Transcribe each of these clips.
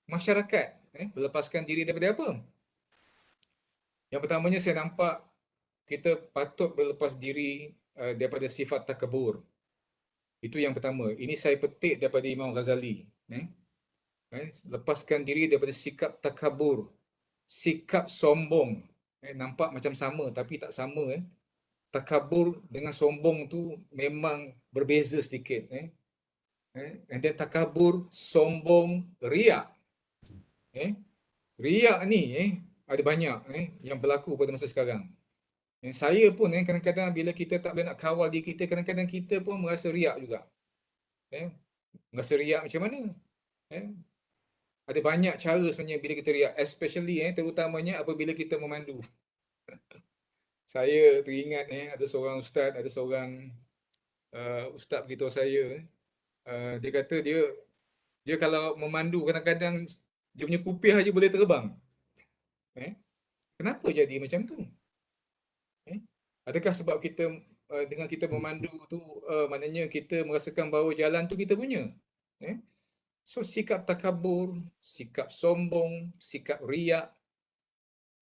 masyarakat berlepaskan diri daripada apa? Yang pertamanya saya nampak kita patut berlepas diri daripada sifat takabur. Itu yang pertama. Ini saya petik daripada Imam Ghazali. Lepaskan diri daripada sikap takabur, sikap sombong. Nampak macam sama tapi tak sama. Takabur dengan sombong tu memang berbeza sedikit. And then takabur, sombong, riak. Riak ni ada banyak yang berlaku pada masa sekarang. Saya pun kadang-kadang bila kita tak boleh nak kawal diri kita, kadang-kadang kita pun merasa riak juga. Merasa riak macam mana? Ada banyak cara sebenarnya bila kita riak, especially terutamanya apabila kita memandu. Saya teringat ada seorang ustaz, ada seorang ustaz beritahu saya, dia kata dia kalau memandu kadang-kadang dia punya kupiah aja boleh terbang. Kenapa jadi macam tu? Adakah sebab kita dengan kita memandu tu maknanya kita merasakan bahawa jalan tu kita punya? So sikap takabur, sikap sombong, sikap riak,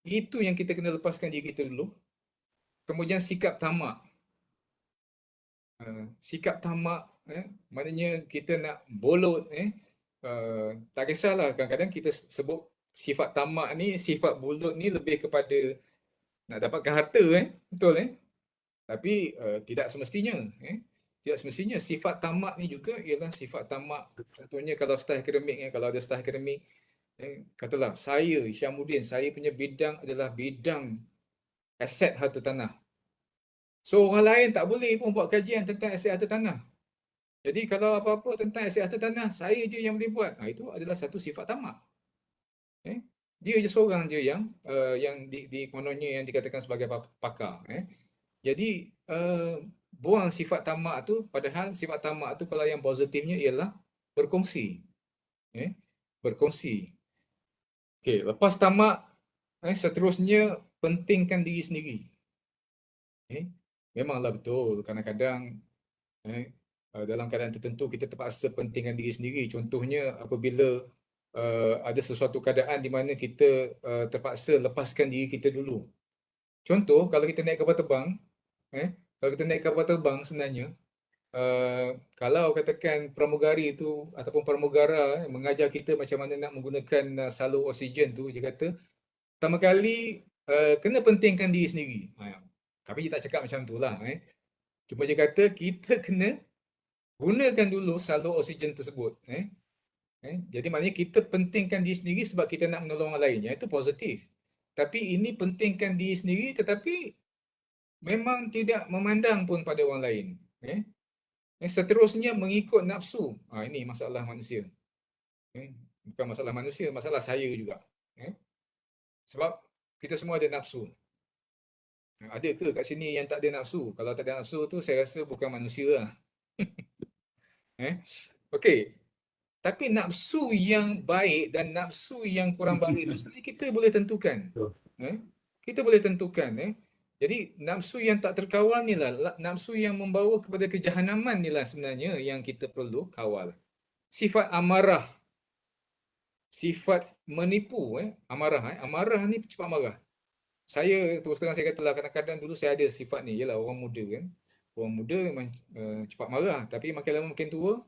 itu yang kita kena lepaskan diri kita dulu. Kemudian sikap tamak. Sikap tamak maknanya kita nak bolot. Tak kisahlah, kadang-kadang kita sebut sifat tamak ni, sifat bolot ni lebih kepada nak dapatkan harta. Betul Tapi tidak semestinya. Tidak semestinya. Sifat tamak ni juga ialah sifat tamak. Contohnya kalau staf akademik, kalau ada staf akademik, katalah saya, Isyamuddin, saya punya bidang adalah bidang aset harta tanah. So orang lain tak boleh pun buat kajian tentang aset harta tanah. Jadi kalau apa-apa tentang aset harta tanah, saya je yang boleh buat. Itu adalah satu sifat tamak. Dia je seorang je yang di kononnya yang dikatakan sebagai pakar. Jadi buang sifat tamak tu, padahal sifat tamak tu kalau yang positifnya ialah berkongsi. Berkongsi. Okey, lepas tamak, seterusnya pentingkan diri sendiri. Memanglah betul, kadang-kadang dalam keadaan tertentu kita terpaksa pentingkan diri sendiri. Contohnya apabila ada sesuatu keadaan di mana kita terpaksa lepaskan diri kita dulu. Contoh, kalau kita naik kapal terbang, kalau kita naik kapal terbang sebenarnya, kalau katakan pramugari itu ataupun pramugara mengajar kita macam mana nak menggunakan salur oksigen tu, dia kata, pertama kali kena pentingkan diri sendiri. Tapi dia tak cakap macam tu lah. Cuma dia kata kita kena gunakan dulu salur oksigen tersebut. Jadi maknanya kita pentingkan diri sendiri sebab kita nak menolong orang lain. Itu positif. Tapi ini pentingkan diri sendiri tetapi memang tidak memandang pun pada orang lain. Seterusnya mengikut nafsu. Ini masalah manusia. Bukan masalah manusia, masalah saya juga. Sebab kita semua ada nafsu. Ada ke kat sini yang tak ada nafsu? Kalau tak ada nafsu tu saya rasa bukan manusia lah. Okey. Tapi nafsu yang baik dan nafsu yang kurang baik itu sebenarnya kita boleh tentukan. Kita boleh tentukan. Jadi nafsu yang tak terkawal ni lah, nafsu yang membawa kepada kejahanaman ni lah sebenarnya yang kita perlu kawal. Sifat amarah, sifat menipu, amarah. Amarah ni cepat marah. Saya terus terang saya katalah kadang-kadang dulu saya ada sifat ni, ialah orang muda kan. Orang muda memang cepat marah, tapi makin lama makin tua,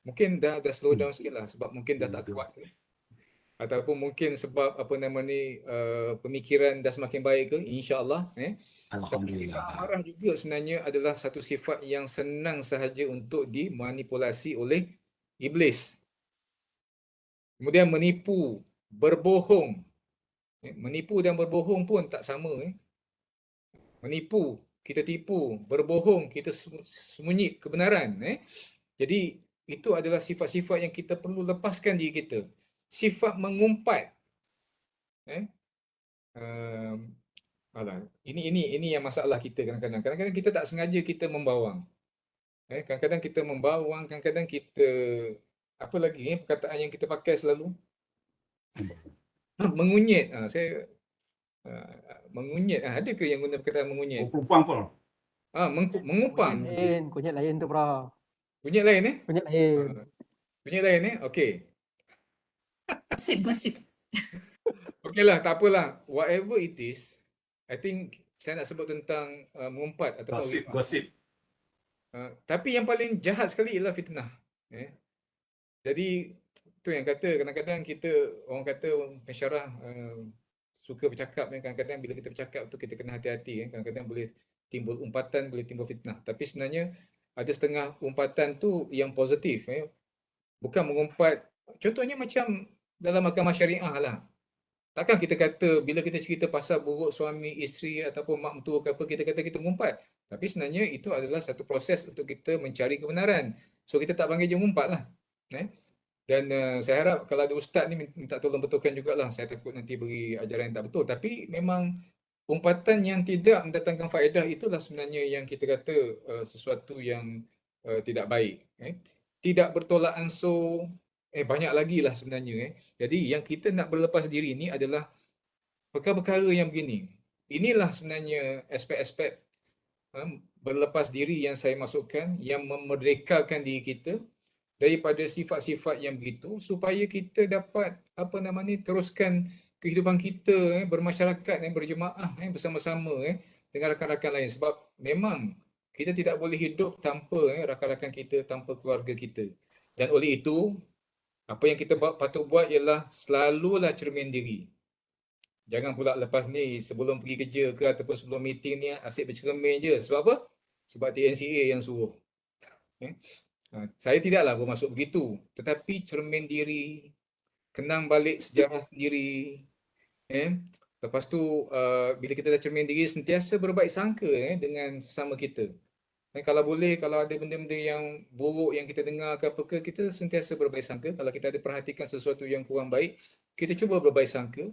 mungkin dah slow down sikit lah sebab mungkin dah tak kuat ke. Ataupun mungkin sebab apa nama ni pemikiran dah semakin baik ke, insya-Allah Alhamdulillah. Sifat amarah juga sebenarnya adalah satu sifat yang senang sahaja untuk dimanipulasi oleh iblis. Kemudian menipu, berbohong. Menipu dan berbohong pun tak sama. Menipu, kita tipu. Berbohong, kita sembunyi kebenaran. Jadi itu adalah sifat-sifat yang kita perlu lepaskan diri kita. Sifat mengumpat. Ini yang masalah kita kadang-kadang. Kadang-kadang kita tak sengaja kita membawang. Kadang-kadang kita membawang, kadang-kadang kita apa lagi perkataan yang kita pakai selalu? Mengunyit. Saya mengunyit. Ada ke yang guna perkataan mengunyit? Kupang pun. Mengupang. Kunyit lain tu, bro. Kunyit lain Kunyit lain. Kunyit lain Okey. Gosip. Okey lah, tak apalah. Whatever it is, I think saya nak sebut tentang mengumpat ataupun Gosip. tapi yang paling jahat sekali ialah fitnah. Jadi tu yang kata kadang-kadang kita orang kata pensyarah suka bercakap kadang-kadang bila kita bercakap tu kita kena hati-hati kadang-kadang boleh timbul umpatan, boleh timbul fitnah. Tapi sebenarnya ada setengah umpatan tu yang positif bukan mengumpat. Contohnya macam dalam mahkamah syariah lah. Takkan kita kata bila kita cerita pasal buruk suami, isteri ataupun mak mentua ke apa, kita kata kita mengumpat. Tapi sebenarnya itu adalah satu proses untuk kita mencari kebenaran. So kita tak panggil je mengumpat lah. Dan saya harap kalau ada ustaz ni minta tolong betulkan jugalah. Saya takut nanti beri ajaran yang tak betul. Tapi memang umpatan yang tidak mendatangkan faedah itulah sebenarnya yang kita kata sesuatu yang tidak baik. Tidak bertolak ansur, banyak lagi lah sebenarnya. Jadi yang kita nak berlepas diri ni adalah perkara-perkara yang begini. Inilah sebenarnya aspek-aspek berlepas diri yang saya masukkan, yang memerdekakan diri kita daripada sifat-sifat yang begitu supaya kita dapat teruskan kehidupan kita bermasyarakat berjemaah bersama-sama dengan rakan-rakan lain, sebab memang kita tidak boleh hidup tanpa rakan-rakan kita, tanpa keluarga kita. Dan oleh itu apa yang kita patut buat ialah selalulah cermin diri. Jangan pula lepas ni sebelum pergi kerja ke ataupun sebelum meeting ni asyik bercermin je. Sebab apa? Sebab TNCA yang suruh. Saya tidaklah bermaksud begitu. Tetapi cermin diri, kenang balik sejarah sendiri. Lepas tu bila kita dah cermin diri, sentiasa berbaik sangka dengan sesama kita. Kalau boleh, kalau ada benda-benda yang buruk yang kita dengar ke apa ke, kita sentiasa berbaik sangka. Kalau kita ada perhatikan sesuatu yang kurang baik, kita cuba berbaik sangka,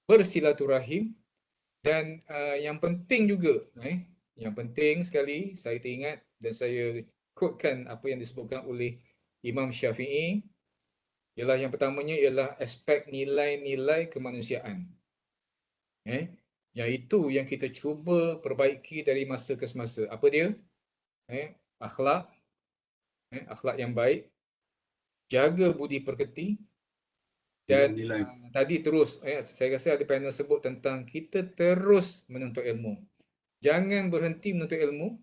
bersilaturahim, dan yang penting juga, yang penting sekali saya teringat dan saya quotekan apa yang disebutkan oleh Imam Syafi'i, ialah yang pertamanya ialah aspek nilai-nilai kemanusiaan. Iaitu yang kita cuba perbaiki dari masa ke semasa. Apa dia? Akhlak, akhlak yang baik, jaga budi pekerti, dan tadi terus saya rasa ada panel sebut tentang kita terus menuntut ilmu. Jangan berhenti menuntut ilmu.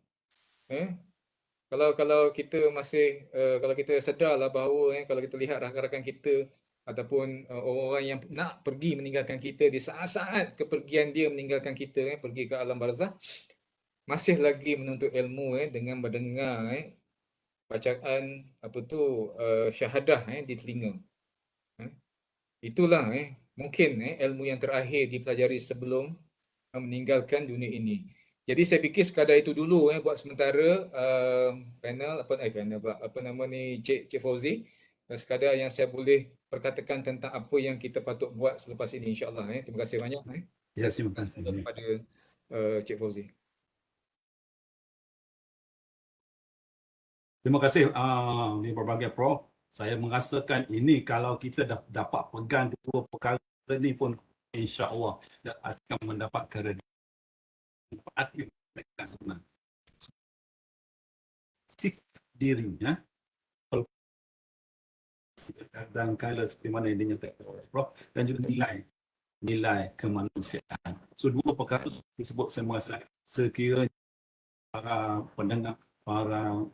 Kalau kita masih kalau kita sedarlah bahawa kalau kita lihat rakan-rakan kita ataupun orang-orang yang nak pergi meninggalkan kita di saat-saat kepergian dia meninggalkan kita pergi ke alam barzah, masih lagi menuntut ilmu dengan mendengar bacaan syahadah di telinga. Itulah mungkin ilmu yang terakhir dipelajari sebelum meninggalkan dunia ini. Jadi saya fikir sekadar itu dulu buat sementara panel Cik Fauzi, sekadar yang saya boleh perkatakan tentang apa yang kita patut buat selepas ini, insya-Allah. Terima kasih banyak. Ya, terima kasih kepada Cik Fauzi. Terima kasih di berbagai Prof. Saya merasakan ini kalau kita dapat pegang dua perkara ini pun insya-Allah akan mendapat manfaat mereka sebenarnya. Sik dirinya dan kala seperti mana yang dinyatakan oleh Prof, dan juga nilai kemanusiaan. So dua perkara tersebut saya merasa sekiranya para pendengar, para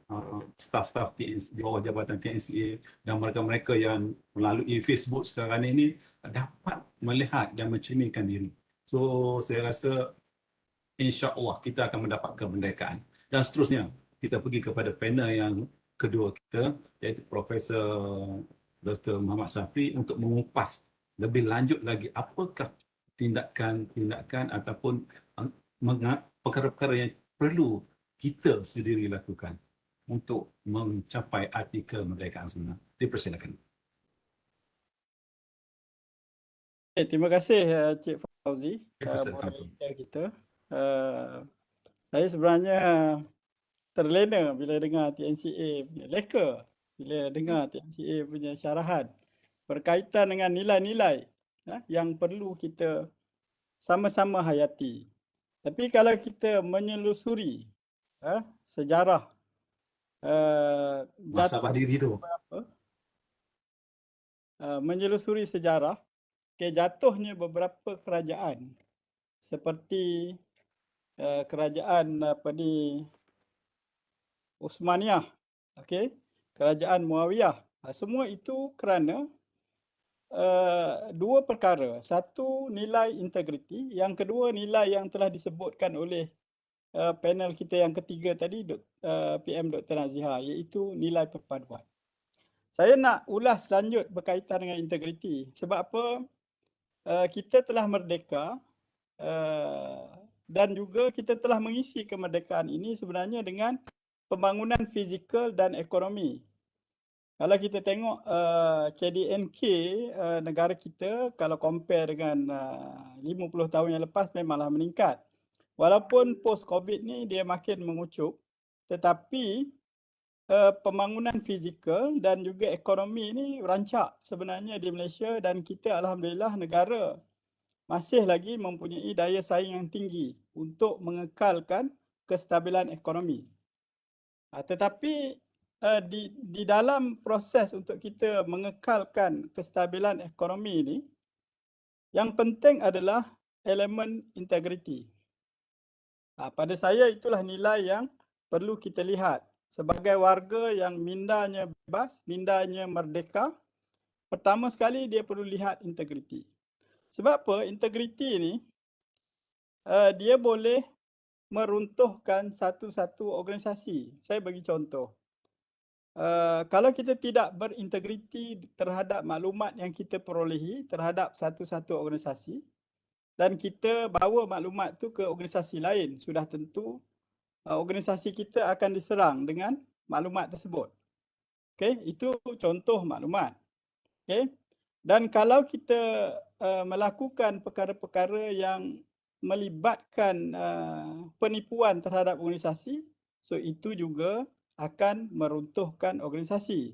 staf-staf di bawah jabatan TNCA dan mereka-mereka yang melalui Facebook sekarang ini dapat melihat dan mencerminkan diri. So saya rasa insya-Allah kita akan mendapat kemerdekaan. Dan seterusnya kita pergi kepada panel yang kedua kita, iaitu Profesor Dr. Muhammad Safri, untuk mengupas lebih lanjut lagi apakah tindakan ataupun perkara-perkara yang perlu kita sendiri lakukan untuk mencapai arti kemerdekaan sebenar. Dipersilakan. Terima kasih Cik Fauzi moderator kita. Saya sebenarnya terlena bila dengar TNCA punya leka, bila dengar TNCA punya syarahan berkaitan dengan nilai-nilai yang perlu kita sama-sama hayati. Tapi kalau kita menyelusuri sejarah muhasabah diri tu. menyelusuri sejarah jatuhnya beberapa kerajaan seperti kerajaan Uthmaniyah, okey, kerajaan Muawiyah. Semua itu kerana dua perkara. Satu, nilai integriti. Yang kedua, nilai yang telah disebutkan oleh panel kita yang ketiga tadi, PM Dr. Nazihah, iaitu nilai perpaduan. Saya nak ulas lanjut berkaitan dengan integriti. Sebab apa? Kita telah merdeka dan juga kita telah mengisi kemerdekaan ini sebenarnya dengan pembangunan fizikal dan ekonomi. Kalau kita tengok KDNK negara kita, kalau compare dengan 50 tahun yang lepas, memanglah meningkat. Walaupun post-COVID ni dia makin mengucup, tetapi pembangunan fizikal dan juga ekonomi ni rancak sebenarnya di Malaysia, dan kita alhamdulillah negara masih lagi mempunyai daya saing yang tinggi untuk mengekalkan kestabilan ekonomi. Tetapi di dalam proses untuk kita mengekalkan kestabilan ekonomi ini, yang penting adalah elemen integriti. Pada saya itulah nilai yang perlu kita lihat. Sebagai warga yang mindanya bebas, mindanya merdeka, pertama sekali dia perlu lihat integriti. Sebab apa? Integriti ini dia boleh meruntuhkan satu-satu organisasi. Saya bagi contoh. Kalau kita tidak berintegriti terhadap maklumat yang kita perolehi terhadap satu-satu organisasi, dan kita bawa maklumat tu ke organisasi lain, sudah tentu organisasi kita akan diserang dengan maklumat tersebut. Okey, itu contoh maklumat. Okey. Dan kalau kita melakukan perkara-perkara yang melibatkan penipuan terhadap organisasi, so itu juga akan meruntuhkan organisasi.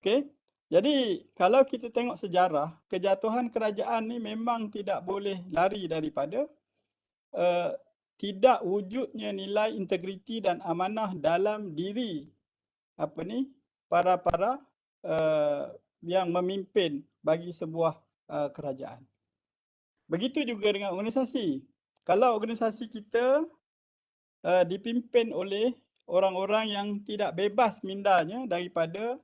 Okey. Jadi kalau kita tengok sejarah, kejatuhan kerajaan ni memang tidak boleh lari daripada tidak wujudnya nilai integriti dan amanah dalam diri para yang memimpin bagi sebuah kerajaan. Begitu juga dengan organisasi. Kalau organisasi kita dipimpin oleh orang-orang yang tidak bebas mindanya daripada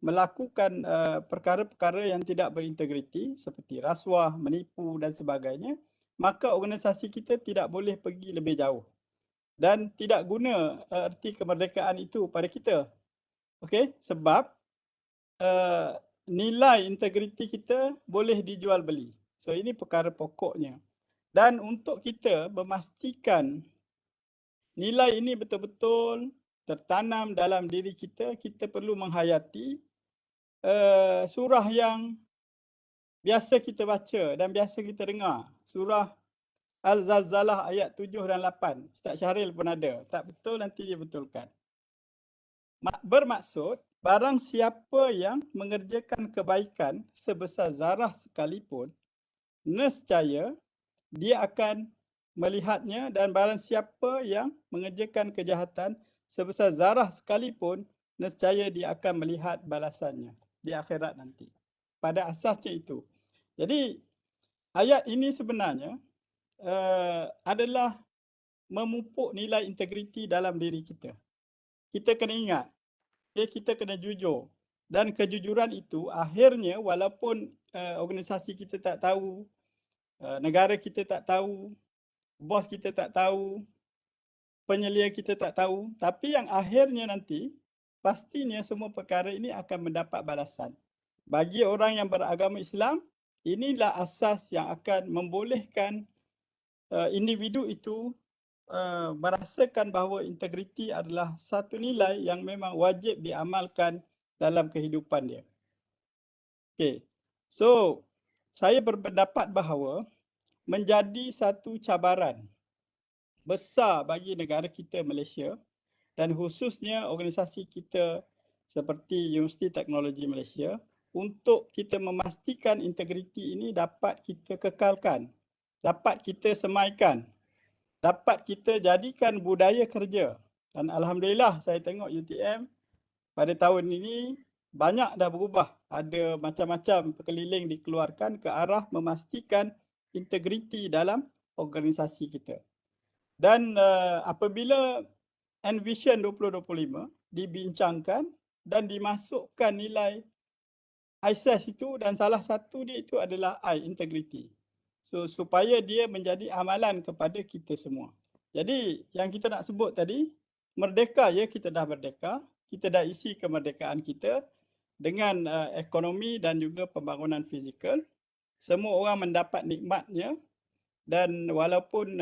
melakukan perkara-perkara yang tidak berintegriti seperti rasuah, menipu dan sebagainya, maka organisasi kita tidak boleh pergi lebih jauh dan tidak guna erti kemerdekaan itu pada kita. Okey, sebab nilai integriti kita boleh dijual beli. So ini perkara pokoknya. Dan untuk kita memastikan nilai ini betul-betul tertanam dalam diri kita, kita perlu menghayati surah yang biasa kita baca dan biasa kita dengar. Surah Al-Zalzalah ayat 7 dan 8. Ustaz Syahril pun ada. Tak betul nanti dia betulkan. Bermaksud, barang siapa yang mengerjakan kebaikan sebesar zarah sekalipun, nescaya dia akan melihatnya, dan barang siapa yang mengerjakan kejahatan sebesar zarah sekalipun, nescaya dia akan melihat balasannya di akhirat nanti. Pada asasnya itu. Jadi ayat ini sebenarnya adalah memupuk nilai integriti dalam diri kita. Kita kena ingat, kita kena jujur. Dan kejujuran itu akhirnya walaupun organisasi kita tak tahu, negara kita tak tahu, bos kita tak tahu, penyelia kita tak tahu, tapi yang akhirnya nanti pastinya semua perkara ini akan mendapat balasan. Bagi orang yang beragama Islam, inilah asas yang akan membolehkan individu itu merasakan bahawa integriti adalah satu nilai yang memang wajib diamalkan dalam kehidupan dia. Okay. So, saya berpendapat bahawa menjadi satu cabaran besar bagi negara kita Malaysia dan khususnya organisasi kita seperti Universiti Teknologi Malaysia untuk kita memastikan integriti ini dapat kita kekalkan, dapat kita semaikan, dapat kita jadikan budaya kerja. Dan alhamdulillah saya tengok UTM pada tahun ini banyak dah berubah. Ada macam-macam perkeliling dikeluarkan ke arah memastikan integriti dalam organisasi kita. Dan apabila Envision 2025 dibincangkan dan dimasukkan nilai ISAS itu, dan salah satu dia itu adalah I, integrity. So supaya dia menjadi amalan kepada kita semua. Jadi yang kita nak sebut tadi, merdeka ya, kita dah merdeka, kita dah isi kemerdekaan kita dengan ekonomi dan juga pembangunan fizikal. Semua orang mendapat nikmatnya, dan walaupun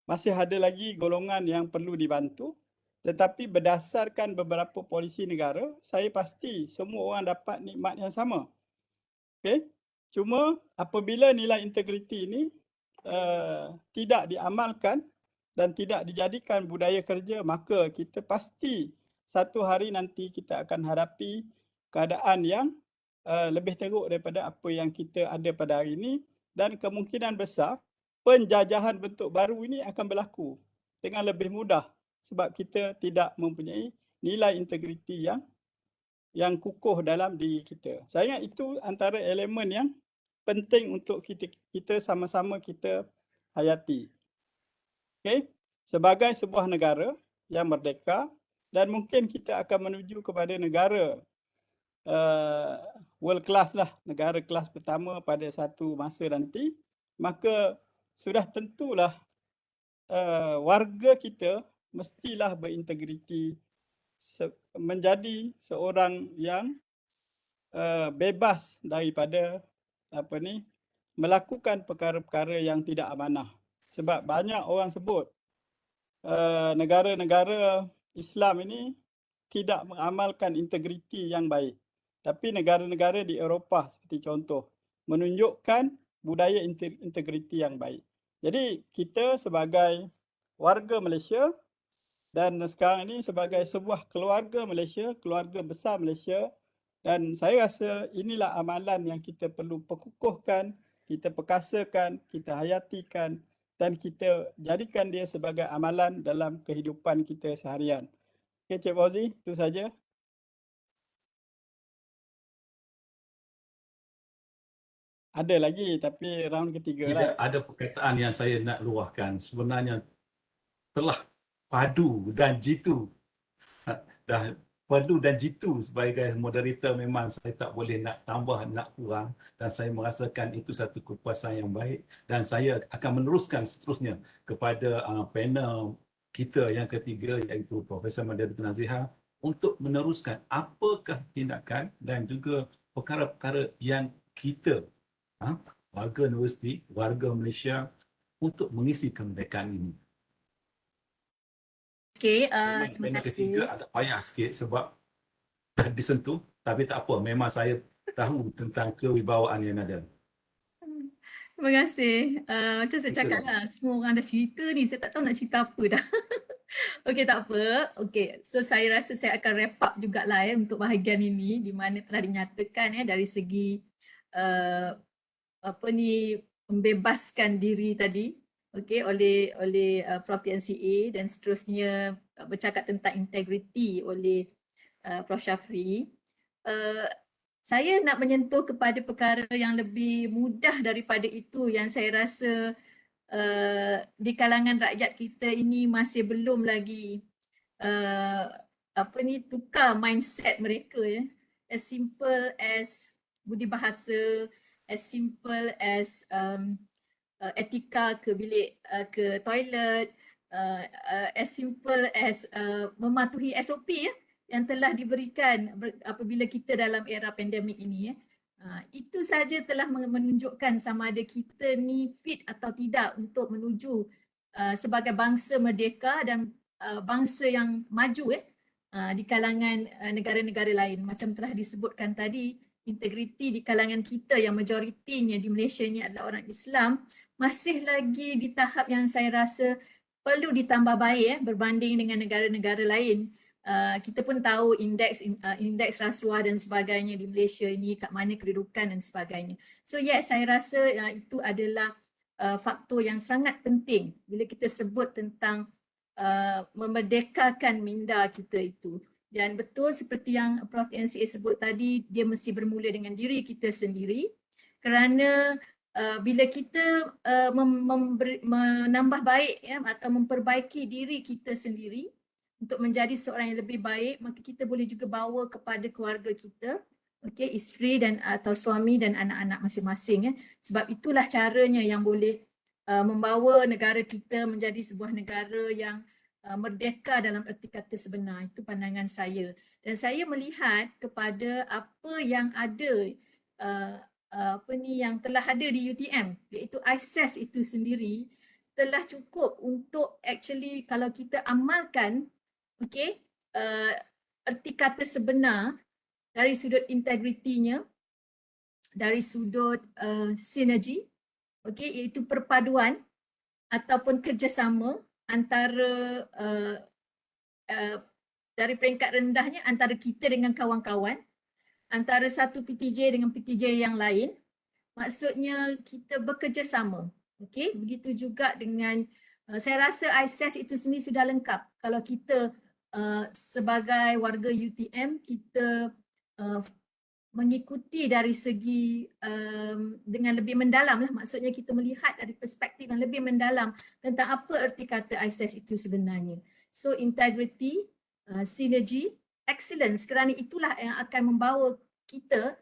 masih ada lagi golongan yang perlu dibantu, tetapi berdasarkan beberapa polisi negara, saya pasti semua orang dapat nikmat yang sama. Okay? Cuma apabila nilai integriti ini tidak diamalkan dan tidak dijadikan budaya kerja, maka kita pasti satu hari nanti kita akan hadapi keadaan yang lebih teruk daripada apa yang kita ada pada hari ini, dan kemungkinan besar penjajahan bentuk baru ini akan berlaku dengan lebih mudah sebab kita tidak mempunyai nilai integriti yang kukuh dalam diri kita. Saya ingat itu antara elemen yang penting untuk kita sama-sama kita hayati. Okay? Sebagai sebuah negara yang merdeka, dan mungkin kita akan menuju kepada negara world class lah, negara kelas pertama pada satu masa nanti, maka sudah tentulah warga kita mestilah berintegriti, menjadi seorang yang bebas daripada melakukan perkara-perkara yang tidak amanah. Sebab banyak orang sebut negara-negara Islam ini tidak mengamalkan integriti yang baik. Tapi negara-negara di Eropah seperti contoh menunjukkan budaya integriti yang baik. Jadi kita sebagai warga Malaysia dan sekarang ini sebagai sebuah keluarga Malaysia, keluarga besar Malaysia, dan saya rasa inilah amalan yang kita perlu perkukuhkan, kita perkasakan, kita hayatikan, dan kita jadikan dia sebagai amalan dalam kehidupan kita seharian. Okey, Cik Fauzi, itu saja. Ada lagi tapi round ketiga lah. Tidak ada perkataan yang saya nak luahkan. Sebenarnya telah padu dan jitu. Dah padu dan jitu sebagai moderator, memang saya tak boleh nak tambah, nak kurang, dan saya merasakan itu satu kepuasan yang baik, dan saya akan meneruskan seterusnya kepada panel kita yang ketiga, iaitu Profesor Madyaduddin Nazihah, untuk meneruskan apakah tindakan dan juga perkara-perkara yang kita warga universiti, warga Malaysia, untuk mengisi kemerdekaan ini. Okey, Memang terima panel kasih. ketiga agak payah sikit sebab dah disentuh, tapi tak apa, memang saya tahu tentang kewibawaan yang ada. Terima kasih. Macam saya cakap lah, semua orang dah cerita ni, saya tak tahu nak cerita apa dah. Okey, tak apa. Okey, so saya rasa saya akan wrap up jugalah untuk bahagian ini, di mana telah dinyatakan dari segi membebaskan diri tadi, okey, oleh Prof TNCA, dan seterusnya bercakap tentang integriti oleh Prof Shafri. Saya nak menyentuh kepada perkara yang lebih mudah daripada itu, yang saya rasa di kalangan rakyat kita ini masih belum lagi tukar mindset mereka ya. As simple as budi bahasa, as simple as etika ke bilik, ke toilet, as simple as mematuhi SOP ya, yang telah diberikan apabila kita dalam era pandemik ini ya. Itu saja telah menunjukkan sama ada kita ni fit atau tidak untuk menuju sebagai bangsa merdeka dan bangsa yang maju di kalangan negara-negara lain. Macam telah disebutkan tadi, integriti di kalangan kita yang majoritinya di Malaysia ni adalah orang Islam, masih lagi di tahap yang saya rasa perlu ditambah baik berbanding dengan negara-negara lain. Kita pun tahu indeks rasuah dan sebagainya di Malaysia ini, kat mana kedudukan dan sebagainya. So yes, saya rasa itu adalah faktor yang sangat penting bila kita sebut tentang memerdekakan minda kita itu. Dan betul seperti yang Prof. TNCA sebut tadi, dia mesti bermula dengan diri kita sendiri, kerana bila kita menambah baik ya, atau memperbaiki diri kita sendiri untuk menjadi seorang yang lebih baik, maka kita boleh juga bawa kepada keluarga kita, okey, isteri dan atau suami dan anak-anak masing-masing ya. Sebab itulah caranya yang boleh membawa negara kita menjadi sebuah negara yang merdeka dalam erti kata sebenar. Itu pandangan saya. Dan saya melihat kepada apa yang ada yang telah ada di UTM, iaitu ISAS itu sendiri telah cukup untuk actually kalau kita amalkan, okey, erti kata sebenar dari sudut integritinya, dari sudut sinergi, okey, iaitu perpaduan ataupun kerjasama antara dari peringkat rendahnya antara kita dengan kawan-kawan, antara satu PTJ dengan PTJ yang lain. Maksudnya kita bekerjasama. Okey, begitu juga dengan saya rasa ISAS itu sendiri sudah lengkap. Kalau kita sebagai warga UTM, kita mengikuti dari segi dengan lebih mendalam lah. Maksudnya kita melihat dari perspektif yang lebih mendalam tentang apa erti kata ISAS itu sebenarnya. So integrity, sinergi, excellence, kerana itulah yang akan membawa kita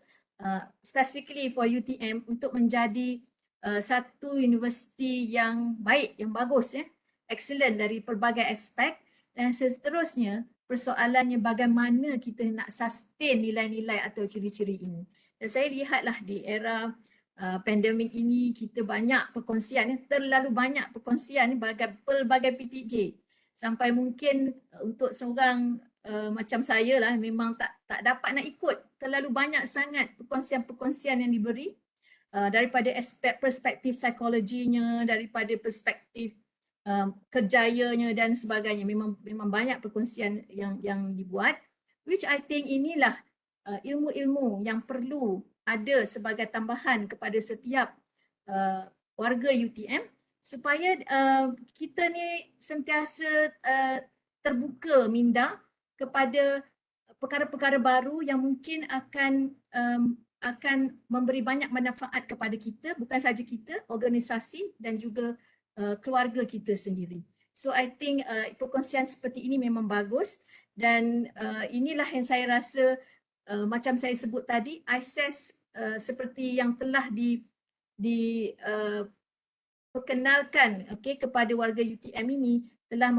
specifically for UTM untuk menjadi satu universiti yang baik, yang bagus ya, excellent dari pelbagai aspek. Dan seterusnya persoalannya bagaimana kita nak sustain nilai-nilai atau ciri-ciri ini. Dan saya lihatlah di era pandemik ini kita banyak perkongsian, terlalu banyak perkongsian pelbagai PTJ. Sampai mungkin untuk seorang macam saya lah memang tak dapat nak ikut. Terlalu banyak sangat perkongsian-perkongsian yang diberi daripada aspek perspektif psikologinya, daripada perspektif kerjayanya dan sebagainya. Memang banyak perkongsian yang dibuat, which I think inilah ilmu-ilmu yang perlu ada sebagai tambahan kepada setiap warga UTM supaya kita ni sentiasa terbuka minda kepada perkara-perkara baru yang mungkin akan memberi banyak manfaat kepada kita, bukan saja kita, organisasi dan juga keluarga kita sendiri. So I think perkongsian seperti ini memang bagus dan inilah yang saya rasa macam saya sebut tadi, ISAS seperti yang telah perkenalkan kepada warga UTM ini telah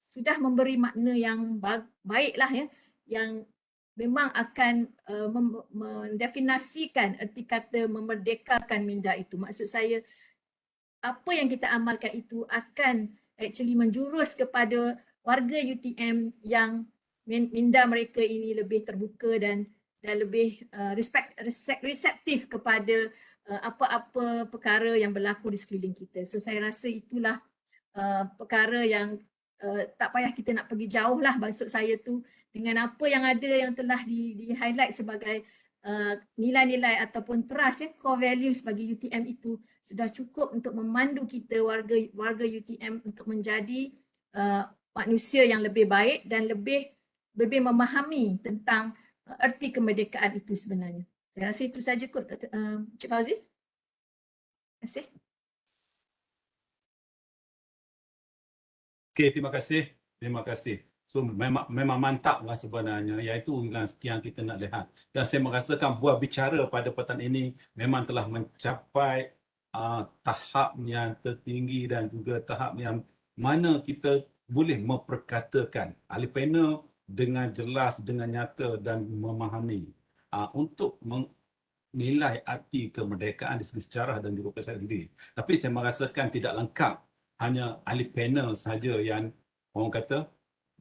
sudah memberi makna yang baiklah ya, yang memang akan mendefinisikan erti kata memerdekakan minda itu. Maksud saya apa yang kita amalkan itu akan actually menjurus kepada warga UTM yang minda mereka ini lebih terbuka dan lebih reseptif kepada apa-apa perkara yang berlaku di sekeliling kita. So saya rasa itulah perkara yang tak payah kita nak pergi jauh lah, maksud saya tu dengan apa yang ada yang telah di-highlight sebagai nilai-nilai ataupun trust ya, core values bagi UTM itu sudah cukup untuk memandu kita warga UTM untuk menjadi manusia yang lebih baik dan lebih memahami tentang erti kemerdekaan itu sebenarnya. Saya rasa itu saja kot Cik Fauzi. Terima kasih. Okey, terima kasih. Terima kasih. So memang mantap lah sebenarnya, iaitu yang kita nak lihat. Dan saya merasakan buah bicara pada petang ini memang telah mencapai tahap yang tertinggi dan juga tahap yang mana kita boleh memperkatakan ahli panel dengan jelas, dengan nyata dan memahami untuk menilai arti kemerdekaan di segi sejarah dan juga perspektif diri. Tapi saya merasakan tidak lengkap hanya ahli panel saja yang orang kata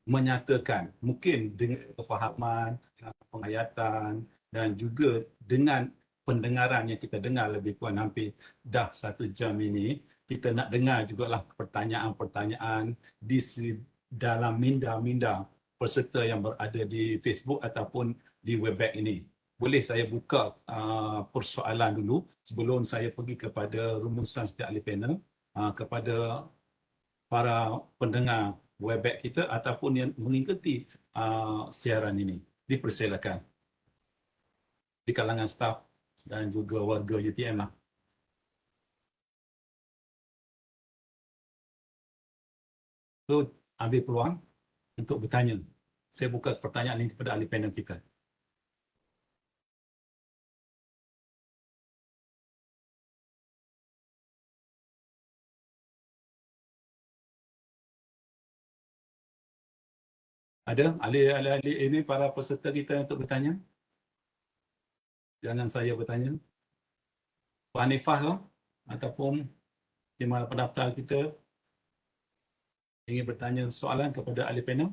menyatakan, mungkin dengan kefahaman, penghayatan dan juga dengan pendengaran yang kita dengar lebih kurang hampir dah 1 jam ini, kita nak dengar jugalah pertanyaan-pertanyaan di dalam minda-minda peserta yang berada di Facebook ataupun di Webex ini. Boleh saya buka persoalan dulu sebelum saya pergi kepada rumusan setiap ahli panel kepada para pendengar Webex kita ataupun yang mengikuti siaran ini. Dipersilakan di kalangan staf dan juga warga UTM lah. So, ambil peluang untuk bertanya. Saya buka pertanyaan ini kepada ahli panel kita. Ada ahli-ahli ini, para peserta kita untuk bertanya? Jangan saya bertanya. Pak Hanifah lah, ataupun timbalan pendaftar kita ingin bertanya soalan kepada ahli panel.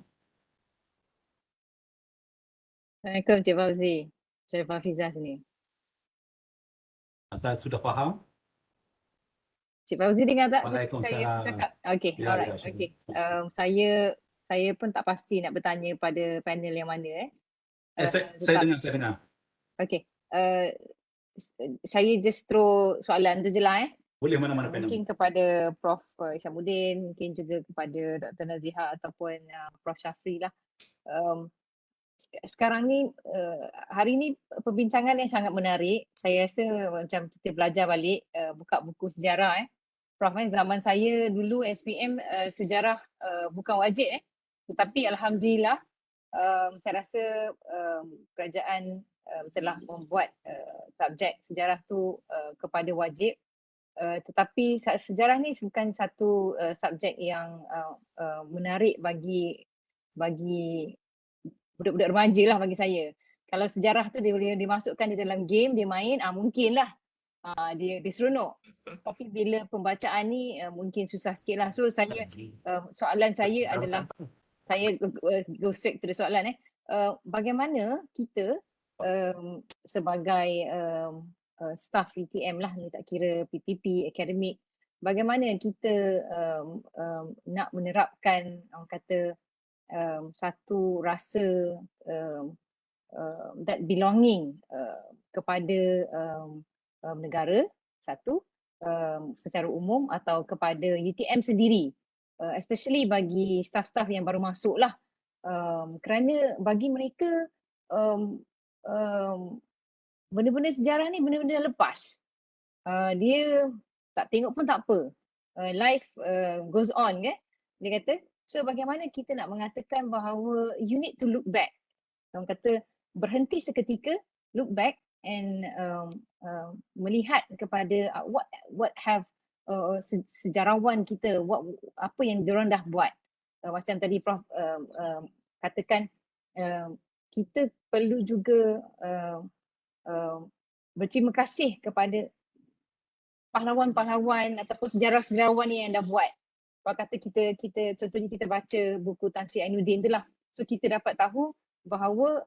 Assalamualaikum Cik Fauzi. Syarif Hafizah sini. Atau sudah faham? Cik Fauzi dengar tak saya Waalaikumsalam. cakap? Okey, Ya, alright. ya, Okey. Syarif. Saya pun tak pasti nak bertanya pada panel yang mana Saya dengar. Okey. Saya just throw soalan tu je lah Boleh mana-mana panel. mungkin kepada Prof Isyamuddin, mungkin juga kepada Dr. Nazihah ataupun Prof Syafri lah. Sekarang ni hari ni perbincangan yang sangat menarik. Saya rasa macam kita belajar balik, buka buku sejarah Prof, zaman saya dulu SPM sejarah bukan wajib tetapi alhamdulillah saya rasa kerajaan telah membuat subjek sejarah tu kepada wajib. Tetapi sejarah ni bukan satu subjek yang menarik bagi budak-budak remaja lah bagi saya. Kalau sejarah tu dia boleh dimasukkan di dalam game, dia main, mungkin lah dia seronok. Tapi bila pembacaan ni mungkin susah sikit lah. So saya soalan saya adalah, saya go straight to the soalan bagaimana kita sebagai staff UTM lah ni, tak kira PPP, akademik, bagaimana kita nak menerapkan orang kata satu rasa that belonging kepada negara satu secara umum atau kepada UTM sendiri, especially bagi staff-staff yang baru masuk lah, kerana bagi mereka benda-benda sejarah ni benda-benda dah lepas, dia tak tengok pun tak apa, life goes on dia kata. So bagaimana kita nak mengatakan bahawa you need to look back, orang kata berhenti seketika, look back and melihat kepada what have sejarawan kita, apa yang diorang dah buat. Macam tadi Prof katakan, kita perlu juga berterima kasih kepada pahlawan-pahlawan ataupun sejarah-sejarawan yang dah buat. Kalau kata kita contohnya kita baca buku Tan Sri Ainuddin tu lah, so kita dapat tahu bahawa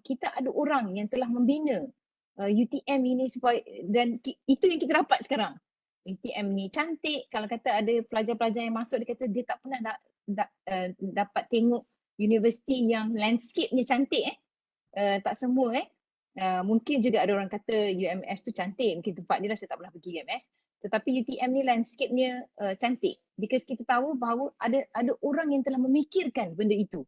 kita ada orang yang telah membina UTM ini supaya, dan itu yang kita dapat sekarang. UTM ni cantik. Kalau kata ada pelajar-pelajar yang masuk, dia kata dia tak pernah dapat tengok universiti yang landscape-nya cantik tak semua mungkin juga ada orang kata UMS tu cantik, mungkin tempat dia lah, saya tak pernah pergi UMS. Tetapi UTM ni landscape-nya cantik because kita tahu bahawa ada orang yang telah memikirkan benda itu.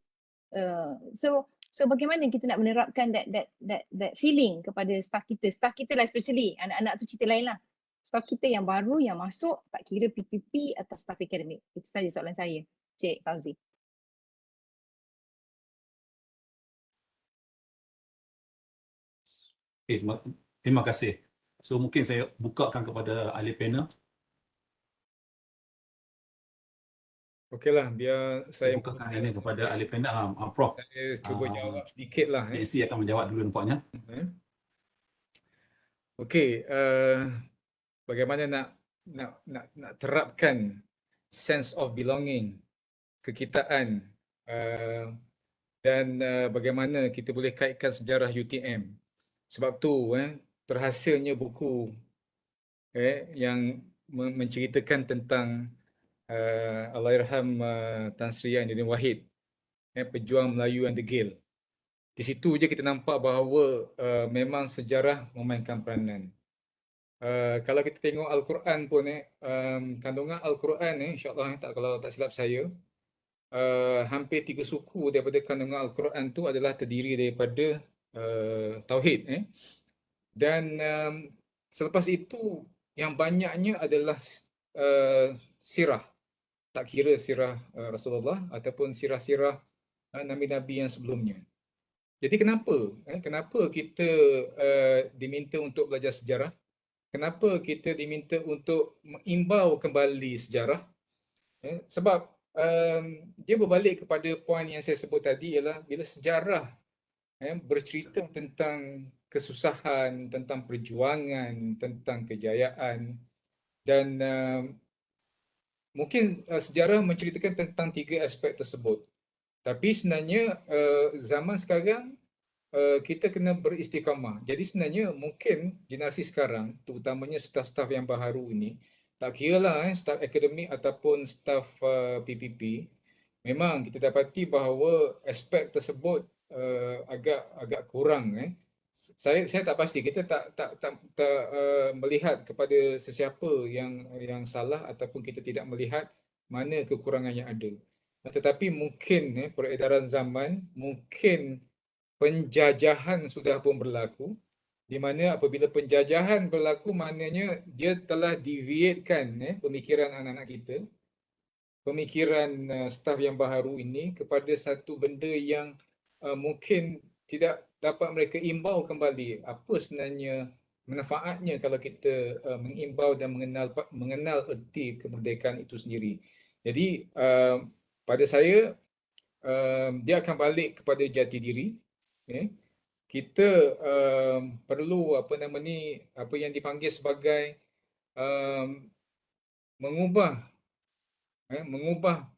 So bagaimana kita nak menerapkan that feeling kepada staff kita lah, especially anak-anak tu cerita lain lah. Staff kita yang baru yang masuk, tak kira PPP atau staff akademik. Itu saja soalan saya, Cik Fauzi. Terima kasih. So mungkin saya bukakan kepada ahli panel. Okeylah, biar Saya saya bukakan ini kepada ahli panel. Prof, saya cuba jawab sedikit lah. DC akan menjawab dulu nampaknya. Okey, bagaimana nak terapkan sense of belonging, kekitaan, dan bagaimana kita boleh kaitkan sejarah UTM. Sebab tu terhasilnya buku yang menceritakan tentang Allahyarham Tan Sri Ainuddin Wahid, pejuang Melayu and degil. Di situ je kita nampak bahawa memang sejarah memainkan peranan. Kalau kita tengok Al-Quran pun kandungan Al-Quran insya-Allah kalau tak silap saya, hampir 3 suku daripada kandungan Al-Quran tu adalah terdiri daripada tauhid. Dan selepas itu yang banyaknya adalah sirah. Tak kira sirah Rasulullah ataupun sirah-sirah nabi-nabi yang sebelumnya. Jadi kenapa kita diminta untuk belajar sejarah? Kenapa kita diminta untuk mengimbau kembali sejarah? Sebab dia berbalik kepada poin yang saya sebut tadi, ialah bila sejarah bercerita tentang kesusahan, tentang perjuangan, tentang kejayaan, dan mungkin sejarah menceritakan tentang 3 aspek tersebut. Tapi sebenarnya zaman sekarang kita kena beristiqamah. Jadi sebenarnya mungkin generasi sekarang, terutamanya staf-staf yang baharu ini, tak kiralah staf akademik ataupun staf PPP, memang kita dapati bahawa aspek tersebut agak kurang. Saya tak pasti, kita tak melihat kepada sesiapa yang salah ataupun kita tidak melihat mana kekurangan yang ada. Tetapi mungkin peredaran zaman, mungkin penjajahan sudah pun berlaku, di mana apabila penjajahan berlaku maknanya dia telah deviatekan pemikiran anak-anak kita, pemikiran staf yang baharu ini kepada satu benda yang mungkin tidak dapat mereka imbau kembali apa sebenarnya manfaatnya kalau kita mengimbau dan mengenal erti kemerdekaan itu sendiri. Jadi pada saya dia akan balik kepada jati diri. Kita perlu apa yang dipanggil sebagai mengubah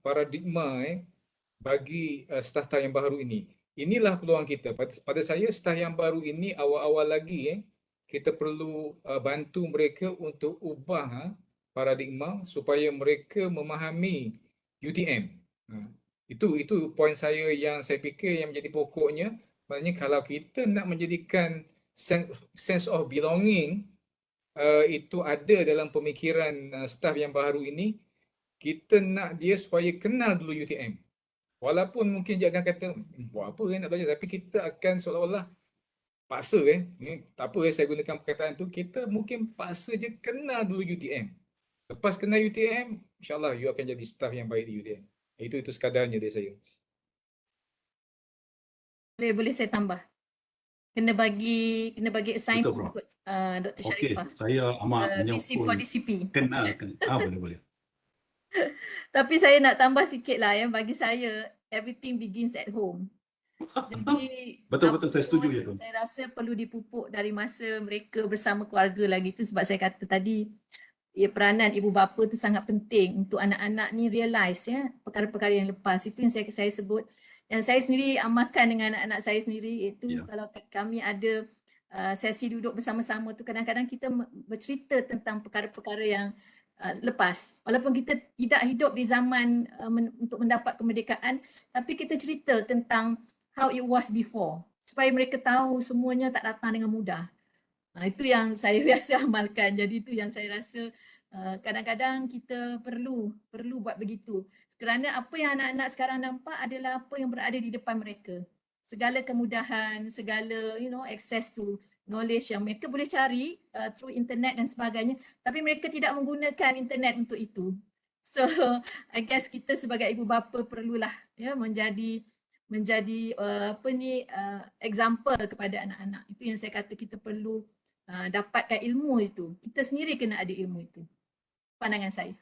paradigma bagi staf-staf yang baru ini. Inilah peluang kita. Pada saya, staf yang baru ini awal-awal lagi kita perlu bantu mereka untuk ubah paradigma supaya mereka memahami UTM. Itu poin saya yang saya fikir yang menjadi pokoknya. Maknanya kalau kita nak menjadikan sense of belonging itu ada dalam pemikiran staf yang baru ini, kita nak dia supaya kenal dulu UTM. Walaupun mungkin dia akan kata, buat apa nak belajar, tapi kita akan seolah-olah paksa tak apa saya gunakan perkataan tu, kita mungkin paksa je kenal dulu UTM. Lepas kenal UTM, insyaAllah you akan jadi staf yang baik di UTM. Itu sekadarnya dari saya. Boleh saya tambah. Kena bagi assignment Betul, Prof. kot Dr. Okey, Sharifah. saya amat BC for menyokong DCP. kenalkan. Boleh. Tapi saya nak tambah sikit lah bagi saya, everything begins at home. Jadi Betul, saya setuju apapun ya, Tuan. saya rasa perlu dipupuk dari masa mereka bersama keluarga lagi. Itu sebab saya kata tadi, peranan ibu bapa tu sangat penting untuk anak-anak ni realise perkara-perkara yang lepas. Itu yang saya sebut. Yang saya sendiri amalkan dengan anak-anak saya sendiri, itu kalau kami ada sesi duduk bersama-sama tu, kadang-kadang kita bercerita tentang perkara-perkara yang lepas. Walaupun kita tidak hidup di zaman untuk mendapat kemerdekaan, tapi kita cerita tentang how it was before, supaya mereka tahu semuanya tak datang dengan mudah. Itu yang saya biasa amalkan. Jadi itu yang saya rasa kadang-kadang kita perlu buat begitu. Kerana apa yang anak-anak sekarang nampak adalah apa yang berada di depan mereka. Segala kemudahan, segala access to knowledge yang mereka boleh cari through internet dan sebagainya, tapi mereka tidak menggunakan internet untuk itu. So I guess kita sebagai ibu bapa perlulah menjadi example kepada anak-anak. Itu yang saya kata kita perlu dapatkan ilmu itu. Kita sendiri kena ada ilmu itu. Pandangan saya.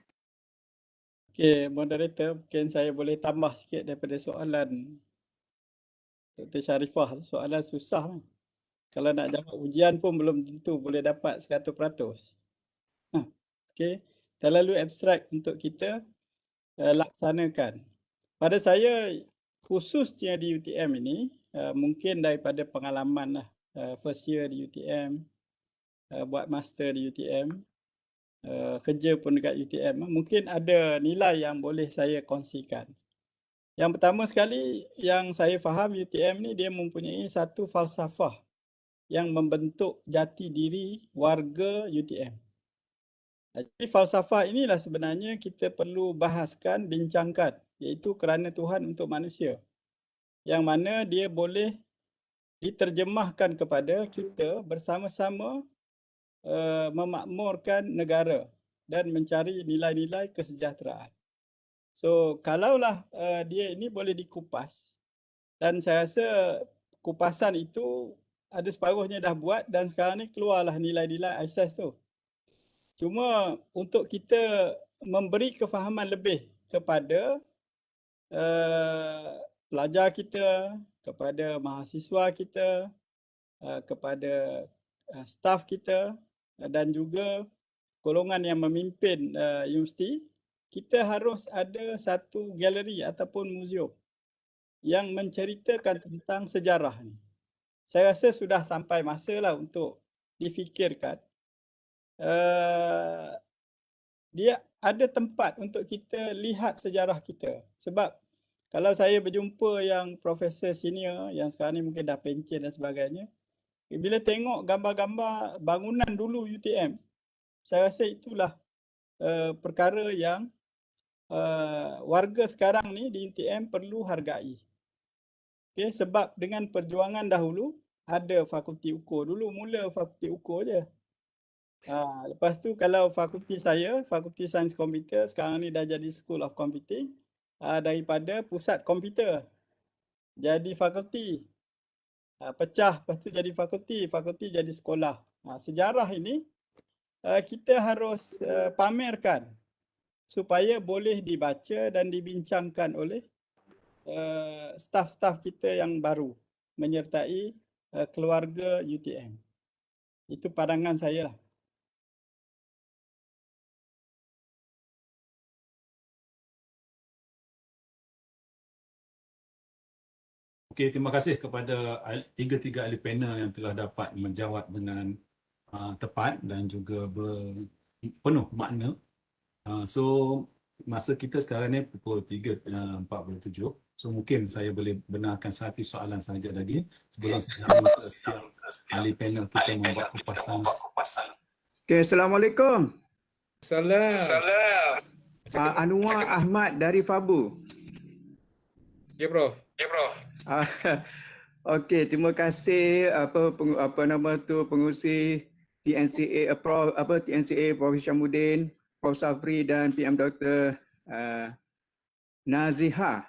Okey, moderator, mungkin saya boleh tambah sikit daripada soalan Dr. Sharifah. Soalan susah ni. Kalau nak jawab ujian pun belum tentu boleh dapat 100%. Okey, terlalu abstrak untuk kita laksanakan. Pada saya, khususnya di UTM ini, mungkin daripada pengalaman first year di UTM, buat master di UTM, kerja pun dekat UTM, mungkin ada nilai yang boleh saya kongsikan. Yang pertama sekali yang saya faham, UTM ni dia mempunyai satu falsafah yang membentuk jati diri warga UTM. Jadi falsafah inilah sebenarnya kita perlu bahaskan, bincangkan iaitu kerana Tuhan untuk manusia. Yang mana dia boleh diterjemahkan kepada kita bersama-sama memakmurkan negara dan mencari nilai-nilai kesejahteraan. So kalaulah dia ini boleh dikupas, dan saya rasa kupasan itu ada separuhnya dah buat dan sekarang ni keluarlah nilai-nilai ISAS tu. Cuma untuk kita memberi kefahaman lebih kepada pelajar kita, kepada mahasiswa kita, kepada staf kita dan juga golongan yang memimpin universiti, kita harus ada satu galeri ataupun muzium yang menceritakan tentang sejarah ni. Saya rasa sudah sampai masa lah untuk difikirkan. Dia ada tempat untuk kita lihat sejarah kita. Sebab kalau saya berjumpa yang profesor senior yang sekarang ni mungkin dah pencen dan sebagainya, bila tengok gambar-gambar bangunan dulu UTM, saya rasa itulah perkara yang warga sekarang ni di UTM perlu hargai. Okay, sebab dengan perjuangan dahulu, ada fakulti ukur. Dulu mula fakulti ukur je. Lepas tu kalau fakulti saya, Fakulti Sains Komputer, sekarang ni dah jadi School of Computing, daripada pusat komputer jadi fakulti. Pecah, lepas tu jadi fakulti, fakulti jadi sekolah. Sejarah ini kita harus pamerkan supaya boleh dibaca dan dibincangkan oleh staf-staf kita yang baru menyertai keluarga UTM. Itu pandangan saya lah. Okey, terima kasih kepada tiga ahli panel yang telah dapat menjawab dengan tepat dan juga penuh makna. So masa kita sekarang ni pukul 3.47. So mungkin saya boleh benarkan satu soalan saja lagi sebelum saya minta setiap ahli panel kita membuat kupasan. Okey, Assalamualaikum. Salam. Anwar Ahmad dari Fabu. Ya, Prof. Okey, terima kasih pengurusi TNCA TNCA Prof Syamuddin, Prof Safri dan PM Dr. Naziha.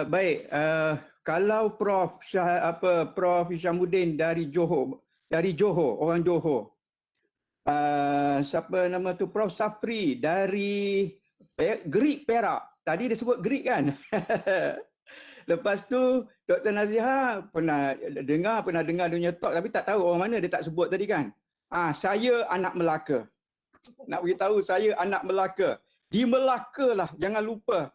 Baik, kalau Prof Syamuddin dari Johor, orang Johor. Siapa nama tu, Prof Safri dari Greek Perak. Tadi dia sebut Greek kan? Lepas tu Dr. Naziha pernah dengar dia punya talk tapi tak tahu orang mana, dia tak sebut tadi kan. Saya anak Melaka. Nak beritahu saya anak Melaka. Di Melaka lah, jangan lupa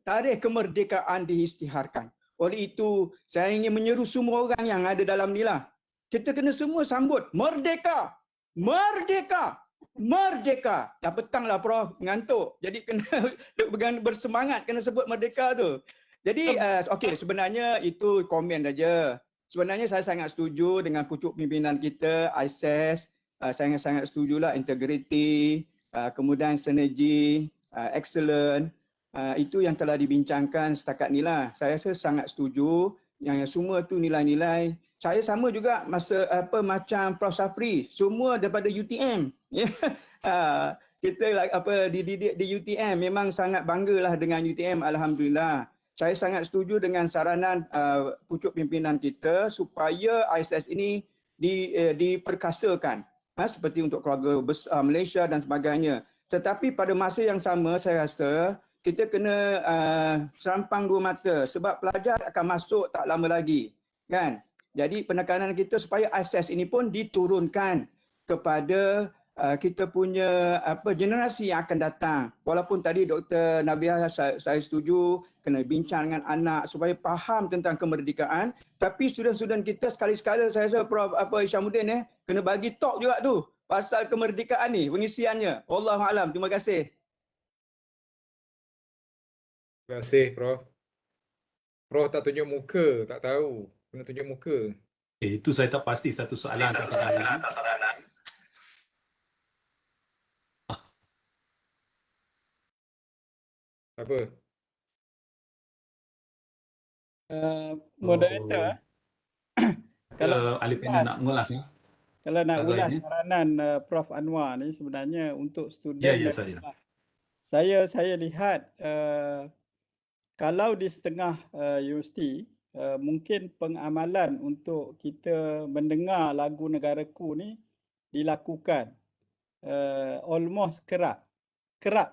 tarikh kemerdekaan diisytiharkan. Oleh itu saya ingin menyeru semua orang yang ada dalam ni lah. Kita kena semua sambut merdeka. Merdeka. Merdeka. Dah petang lah Prof, ngantuk. Jadi kena bersemangat, kena sebut merdeka tu. Jadi okey, sebenarnya itu komen saja. Sebenarnya saya sangat setuju dengan pucuk pimpinan kita, ISAS. Saya sangat setujulah integriti, kemudian sinergi, excellent. Itu yang telah dibincangkan setakat ni lah. Saya rasa sangat setuju. Yang semua tu nilai-nilai. Saya sama juga macam Prof Safri, semua daripada UTM. Kita dididik di UTM, memang sangat banggalah dengan UTM, alhamdulillah. Saya sangat setuju dengan saranan pucuk pimpinan kita supaya ISAS ini diperkasakan, seperti untuk keluarga besar Malaysia dan sebagainya. Tetapi pada masa yang sama saya rasa kita kena serampang dua mata sebab pelajar akan masuk tak lama lagi, kan? Jadi penekanan kita supaya ISAS ini pun diturunkan kepada kita punya generasi yang akan datang. Walaupun tadi Dr. Nabiha saya setuju kena bincang dengan anak supaya faham tentang kemerdekaan, tapi student-student kita sekali-sekala saya rasa Prof Syamuddin kena bagi talk juga tu pasal kemerdekaan ni, pengisiannya. Wallahualam. Terima kasih. Terima kasih, Prof. Prof tak tunjuk muka, tak tahu. Kena tunjuk muka. Itu saya tak pasti, satu soalan atas saranan. Apa? Moderator, Oh, kalau nak ahli panel ulas, nak mengulas ni kalau nak perkara ulas ini. saranan Prof Anwar ni sebenarnya untuk Ya, student ya dan saya. saya lihat kalau di setengah universiti mungkin pengamalan untuk kita mendengar lagu negaraku ni dilakukan almost kerap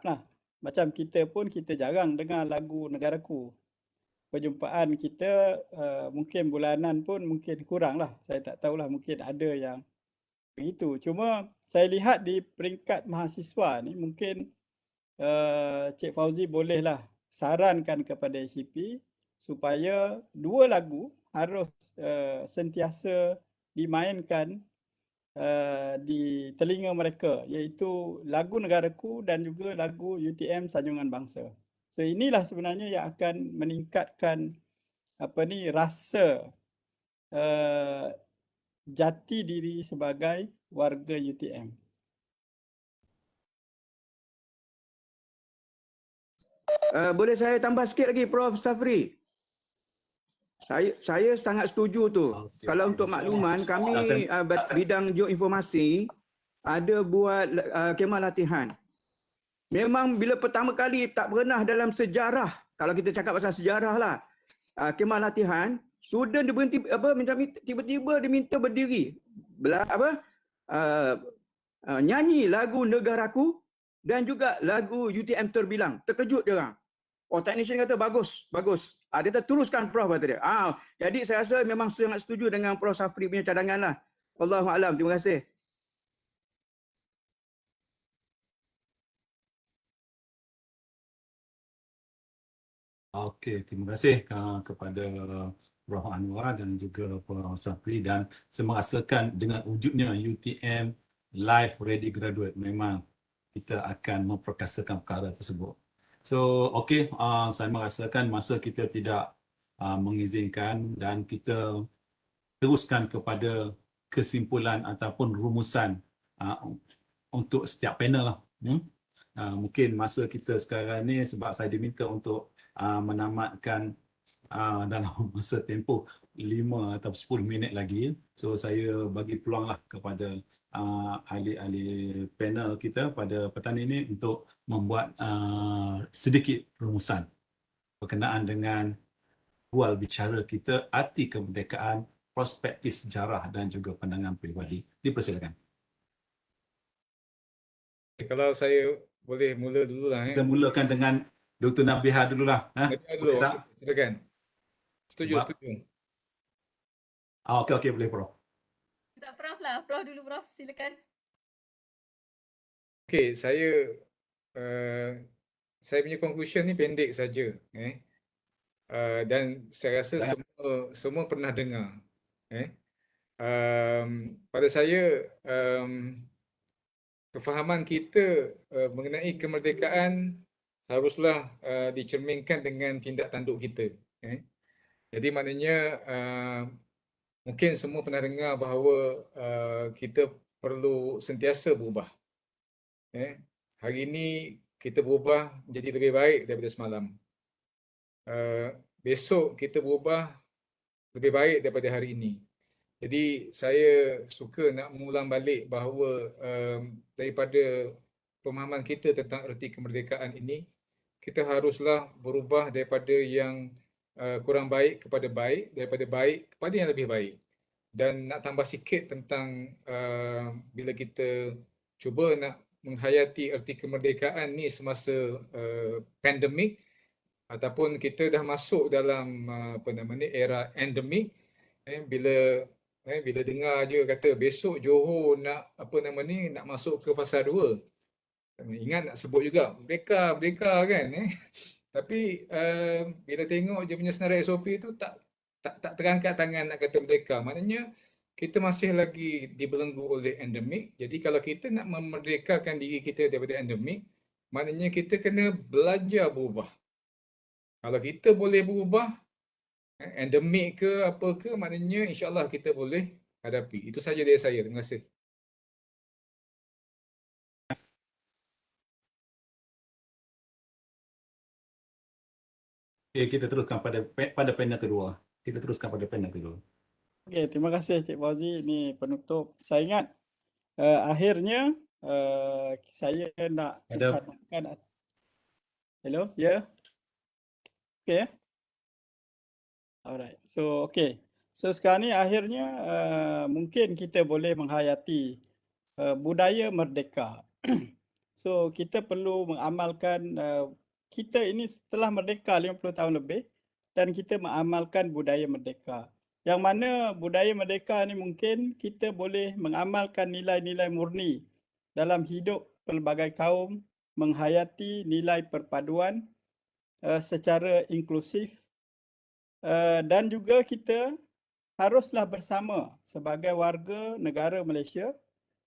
lah. Macam kita pun kita jarang dengar lagu negaraku. Perjumpaan kita mungkin bulanan pun mungkin kurang lah. Saya tak tahulah, mungkin ada yang begitu. Cuma saya lihat di peringkat mahasiswa ni mungkin Cik Fauzi bolehlah sarankan kepada HCP supaya dua lagu harus sentiasa dimainkan di telinga mereka, iaitu lagu negaraku dan juga lagu UTM Sanjungan Bangsa. So inilah sebenarnya yang akan meningkatkan rasa jati diri sebagai warga UTM. Boleh saya tambah sikit lagi Prof Safri? Saya sangat setuju tu. Okey, Kalau okey. untuk makluman, kami bidang geoinformasi ada buat kemah latihan. Memang bila pertama kali tak pernah dalam sejarah, kalau kita cakap pasal sejarah lah, kemah latihan, student dia berhenti tiba-tiba dia minta berdiri. Nyanyi lagu Negaraku dan juga lagu UTM Terbilang. Terkejut dia orang. Oh, technician kata bagus, bagus. Dia kata teruskan Prof kata dia. Jadi saya rasa memang sangat setuju dengan Prof Safri punya cadangan lah. Wallahu a'lam. Terima kasih. Okey, terima kasih kepada Prof Anwar dan juga Prof Safri, dan saya merasakan dengan wujudnya UTM Live Ready Graduate memang kita akan memperkasakan perkara tersebut. So, okey, saya merasakan masa kita tidak mengizinkan dan kita teruskan kepada kesimpulan ataupun rumusan untuk setiap panel lah. Mungkin masa kita sekarang ni sebab saya diminta untuk menamatkan dalam masa tempoh 5 atau 10 minit lagi. So saya bagi peluang lah kepada ahli-ahli panel kita pada petang ini untuk membuat sedikit rumusan berkenaan dengan bual bicara kita, arti kemerdekaan, perspektif sejarah dan juga pandangan peribadi. Dipersilakan. Kalau saya boleh mula dululah. Kita mulakan dengan Dr. Nabihah dululah. Nabiha dulu. Boleh tak? Okey, silakan. Setuju, Sebab- setuju. Okey, boleh Prof. Tak Prof lah. Prof dulu Prof. Silakan. Okey, saya punya conclusion ni pendek saja. Dan saya rasa semua pernah dengar. Pada saya, kefahaman kita mengenai kemerdekaan haruslah dicerminkan dengan tindak tanduk kita. Jadi maknanya mungkin semua pernah dengar bahawa kita perlu sentiasa berubah. Hari ini kita berubah menjadi lebih baik daripada semalam. Besok kita berubah lebih baik daripada hari ini. Jadi saya suka nak mengulang balik bahawa daripada pemahaman kita tentang erti kemerdekaan ini, kita haruslah berubah daripada yang kurang baik kepada baik, daripada baik kepada yang lebih baik. Dan nak tambah sikit tentang bila kita cuba nak menghayati erti kemerdekaan ni semasa pandemik, ataupun kita dah masuk dalam era endemik, bila dengar je kata besok Johor nak nak masuk ke fasa 2. Ingat nak sebut juga merdeka kan. Tapi bila tengok je punya senarai SOP tu tak terangkat tangan nak kata merdeka. Maknanya kita masih lagi dibelenggu oleh endemik. Jadi kalau kita nak memerdekakan diri kita daripada endemik, maknanya kita kena belajar berubah. Kalau kita boleh berubah, endemik ke apa ke, maknanya insyaAllah kita boleh hadapi. Itu saja dari saya. Terima kasih. Okay, kita teruskan pada panel kedua. Kita teruskan pada panel kedua. Okey, terima kasih Cik Fauzi. Ini penutup. Saya ingat akhirnya saya nak Ada ucapkan. Hello, ya? Okey ya? Alright. So, okey. So, sekarang ni akhirnya mungkin kita boleh menghayati budaya merdeka. So, kita perlu mengamalkan kita ini setelah merdeka 50 tahun lebih dan kita mengamalkan budaya merdeka. Yang mana budaya merdeka ni mungkin kita boleh mengamalkan nilai-nilai murni dalam hidup pelbagai kaum, menghayati nilai perpaduan secara inklusif dan juga kita haruslah bersama sebagai warga negara Malaysia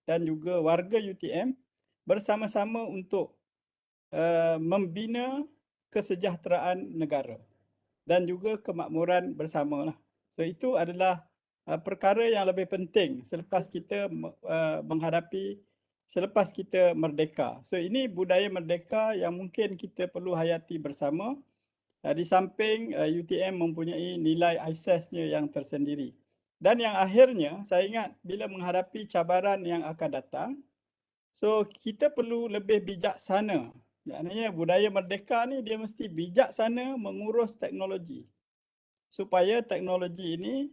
dan juga warga UTM bersama-sama untuk membina kesejahteraan negara dan juga kemakmuran bersama lah. So itu adalah perkara yang lebih penting selepas kita selepas kita merdeka. So ini budaya merdeka yang mungkin kita perlu hayati bersama. Di samping UTM mempunyai nilai ISAS-nya yang tersendiri. Dan yang akhirnya saya ingat bila menghadapi cabaran yang akan datang, so kita perlu lebih bijaksana. Maknanya budaya merdeka ni dia mesti bijaksana mengurus teknologi. Supaya teknologi ini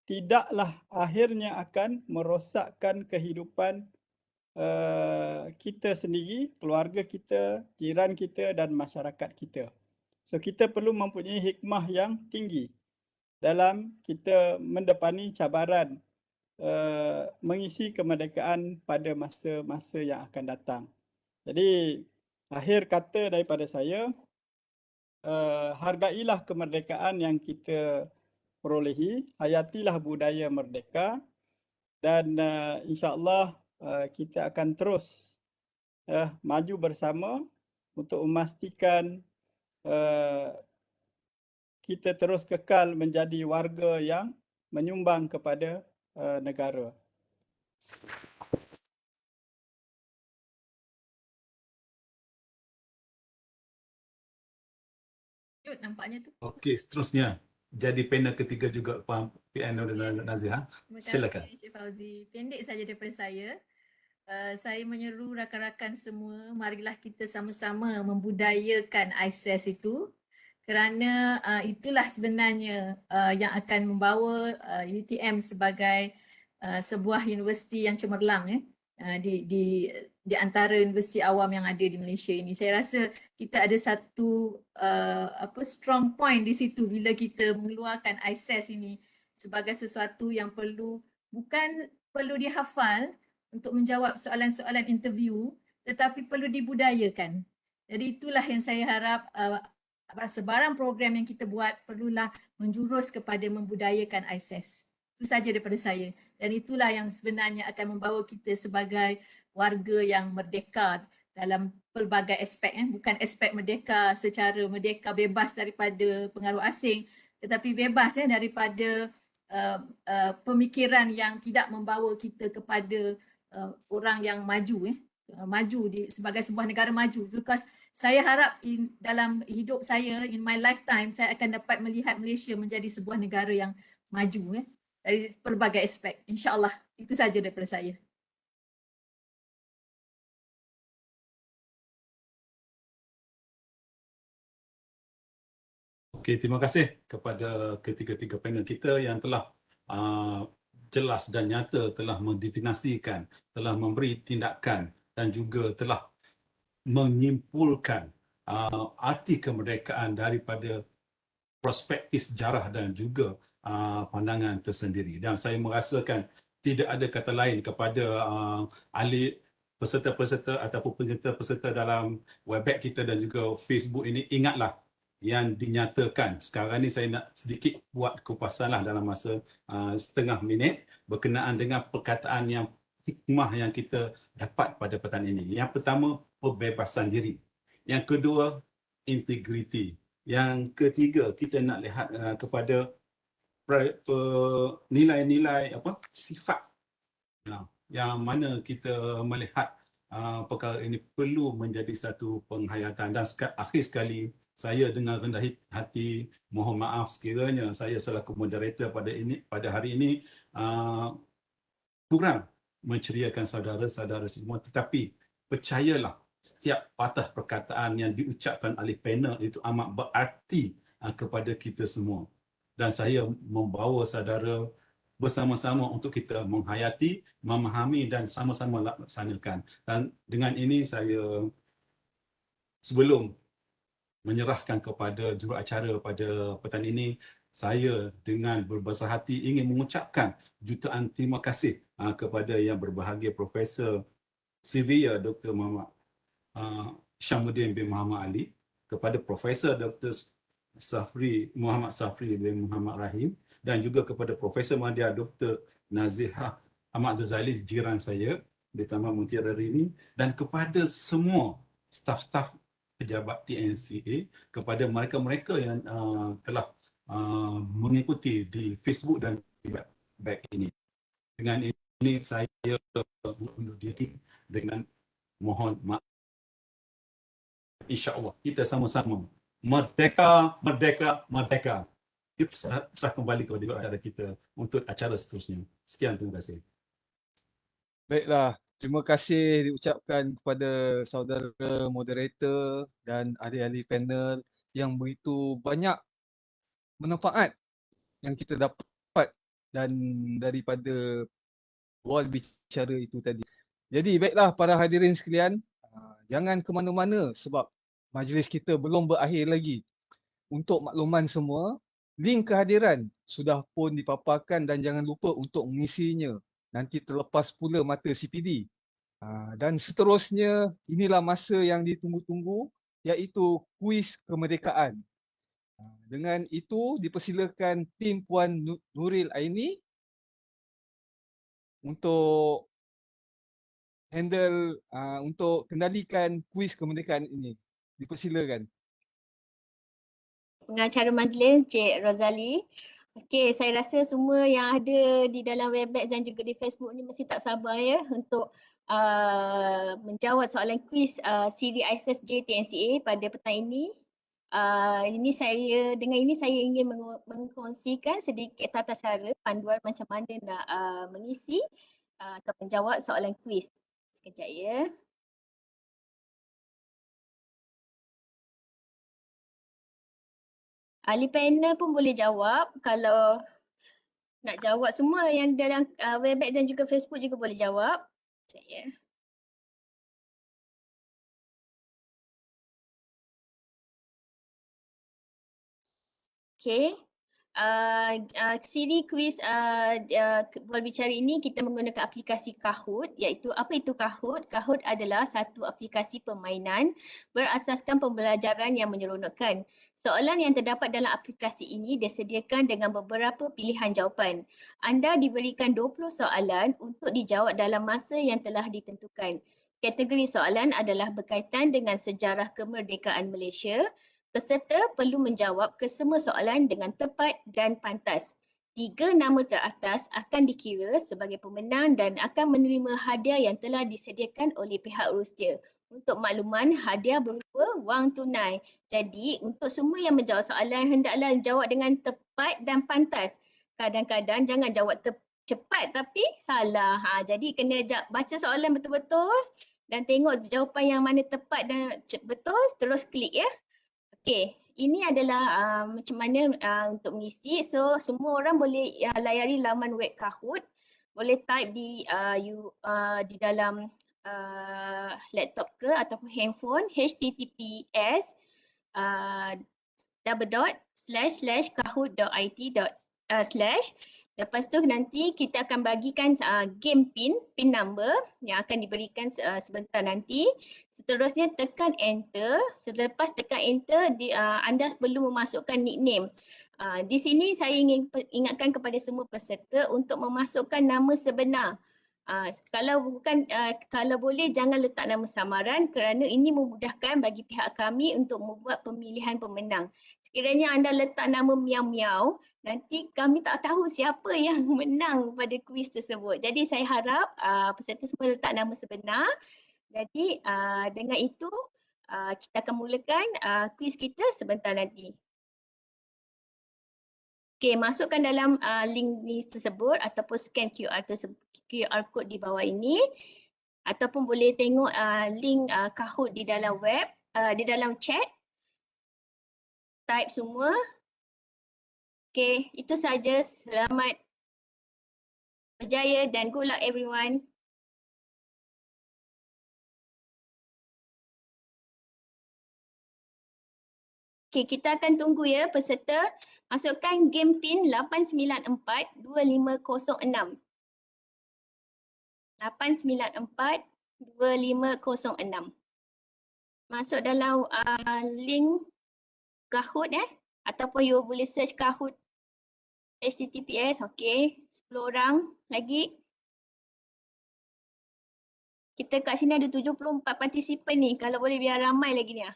tidaklah akhirnya akan merosakkan kehidupan kita sendiri, keluarga kita, jiran kita dan masyarakat kita. So kita perlu mempunyai hikmah yang tinggi dalam kita mendepani cabaran mengisi kemerdekaan pada masa-masa yang akan datang. Jadi akhir kata daripada saya, hargailah kemerdekaan yang kita perolehi, hayatilah budaya merdeka dan insya-Allah kita akan terus maju bersama untuk memastikan kita terus kekal menjadi warga yang menyumbang kepada negara. Nampaknya tu. okey, seterusnya. Jadi panel ketiga juga Puan PN Nazia. Terima Silakan. kasih Cik Fauzi. Pendek saja daripada saya. Saya menyeru rakan-rakan semua, marilah kita sama-sama membudayakan ISAS itu kerana itulah sebenarnya yang akan membawa UTM sebagai sebuah universiti yang cemerlang di antara universiti awam yang ada di Malaysia ini. Saya rasa kita ada satu strong point di situ bila kita mengeluarkan ISAS ini sebagai sesuatu yang bukan perlu dihafal untuk menjawab soalan-soalan interview, tetapi perlu dibudayakan. Jadi itulah yang saya harap sebarang program yang kita buat perlulah menjurus kepada membudayakan ISAS. Itu saja daripada saya. Dan itulah yang sebenarnya akan membawa kita sebagai warga yang merdeka dalam pelbagai aspek. Bukan aspek merdeka secara merdeka bebas daripada pengaruh asing, tetapi bebas daripada pemikiran yang tidak membawa kita kepada orang yang maju sebagai sebuah negara maju. Because saya harap dalam hidup saya, in my lifetime, saya akan dapat melihat Malaysia menjadi sebuah negara yang maju dari pelbagai aspek. InsyaAllah. Itu saja daripada saya. Okey, terima kasih kepada ketiga-tiga panel kita yang telah jelas dan nyata telah mendefinisikan, telah memberi tindakan dan juga telah menyimpulkan arti kemerdekaan daripada perspektif sejarah dan juga pandangan tersendiri. Dan saya merasakan tidak ada kata lain kepada ahli peserta-peserta ataupun peserta-peserta dalam Webex kita dan juga Facebook ini. Ingatlah yang dinyatakan. Sekarang ni saya nak sedikit buat kupasan lah dalam masa setengah minit berkenaan dengan perkataan yang hikmah yang kita dapat pada petang ini. Yang pertama, pembebasan diri. Yang kedua, integriti. Yang ketiga, kita nak lihat kepada nilai-nilai sifat yang mana kita melihat perkara ini perlu menjadi satu penghayatan. Dan akhir sekali, Saya dengan rendah hati mohon maaf sekiranya saya selaku moderator pada hari ini kurang menceriakan saudara-saudara semua, tetapi percayalah setiap patah perkataan yang diucapkan oleh panel itu amat berarti kepada kita semua. Dan saya membawa saudara bersama-sama untuk kita menghayati, memahami dan sama-sama laksanakan. Dan dengan ini saya sebelum menyerahkan kepada juruacara pada petang ini, saya dengan berbesar hati ingin mengucapkan jutaan terima kasih kepada yang berbahagia Profesor Sivia Dr. Syamuddin bin Muhammad Ali, kepada Profesor Dr. Muhammad Safri bin Muhammad Rahim, dan juga kepada Profesor Madya Dr. Nazihah Ahmad Zazali, jiran saya di Taman Mutiara ini, dan kepada semua staf-staf pejabat TNCA, kepada mereka-mereka yang telah mengikuti di Facebook dan feedback ini. Dengan ini saya undur diri dengan mohon maaf. InsyaAllah kita sama-sama merdeka, merdeka, merdeka. Kita serah kembali kepada acara kita untuk acara seterusnya. Sekian, terima kasih. Baiklah, terima kasih diucapkan kepada saudara moderator dan ahli-ahli panel yang begitu banyak manfaat yang kita dapat dan daripada wall bicara itu tadi. Jadi baiklah para hadirin sekalian, jangan ke mana-mana sebab majlis kita belum berakhir lagi. Untuk makluman semua, link kehadiran sudah pun dipaparkan dan jangan lupa untuk mengisinya. Nanti terlepas pula mata CPD. Dan seterusnya, inilah masa yang ditunggu-tunggu, iaitu kuis kemerdekaan. Dengan itu, dipersilakan tim Puan Nuril Aini untuk handle, untuk kendalikan kuis kemerdekaan ini. Dipersilakan. Pengacara majlis Cik Rozali. Okey, saya rasa semua yang ada di dalam Webex dan juga di Facebook ni mesti tak sabar ya untuk menjawab soalan kuis siri ISSJ TNCA pada petang ini. Dengan ini saya ingin mengkongsikan sedikit tata cara panduan macam mana nak mengisi atau menjawab soalan kuis. Sekejap ya. Ahli panel pun boleh jawab. Kalau nak jawab semua yang dalam Webex dan juga Facebook juga boleh jawab. Sekejap ya. Okay. Siri kuis Bual Bicara ini kita menggunakan aplikasi Kahoot, iaitu apa itu Kahoot? Kahoot adalah satu aplikasi permainan berasaskan pembelajaran yang menyeronokkan. Soalan yang terdapat dalam aplikasi ini disediakan dengan beberapa pilihan jawapan. Anda diberikan 20 soalan untuk dijawab dalam masa yang telah ditentukan. Kategori soalan adalah berkaitan dengan sejarah kemerdekaan Malaysia. Peserta perlu menjawab kesemua soalan dengan tepat dan pantas. 3 nama teratas akan dikira sebagai pemenang dan akan menerima hadiah yang telah disediakan oleh pihak Rusdia. Untuk makluman, hadiah berupa wang tunai. Jadi, untuk semua yang menjawab soalan, hendaklah jawab dengan tepat dan pantas. Kadang-kadang jangan jawab cepat tapi salah. Jadi, kena baca soalan betul-betul dan tengok jawapan yang mana tepat dan betul, terus klik ya. Okey, ini adalah macam mana untuk mengisi. So, semua orang boleh layari laman web Kahoot. Boleh type di dalam laptop ke ataupun handphone https://kahoot.it/ Lepas tu nanti kita akan bagikan game pin number yang akan diberikan sebentar nanti. Seterusnya tekan enter. Selepas tekan enter, anda perlu memasukkan nickname. Di sini saya ingin ingatkan kepada semua peserta untuk memasukkan nama sebenar. Kalau boleh jangan letak nama samaran kerana ini memudahkan bagi pihak kami untuk membuat pemilihan pemenang. Sekiranya anda letak nama miau-miau, nanti kami tak tahu siapa yang menang pada kuis tersebut. Jadi saya harap peserta semua letak nama sebenar. Jadi dengan itu kita akan mulakan kuis kita sebentar nanti. Okey, masukkan dalam link ni tersebut ataupun scan QR code di bawah ini, ataupun boleh tengok link Kahoot di dalam web, di dalam chat. Type semua. Okey, itu saja. Selamat berjaya dan good luck everyone. Okey, kita akan tunggu ya peserta. Masukkan game pin 894-2506. 894-2506. Masuk dalam link Kahoot ataupun you boleh search Kahoot HTTPS. Okey, 10 orang lagi. Kita kat sini ada 74 partisipan ni. Kalau boleh biar ramai lagi ni.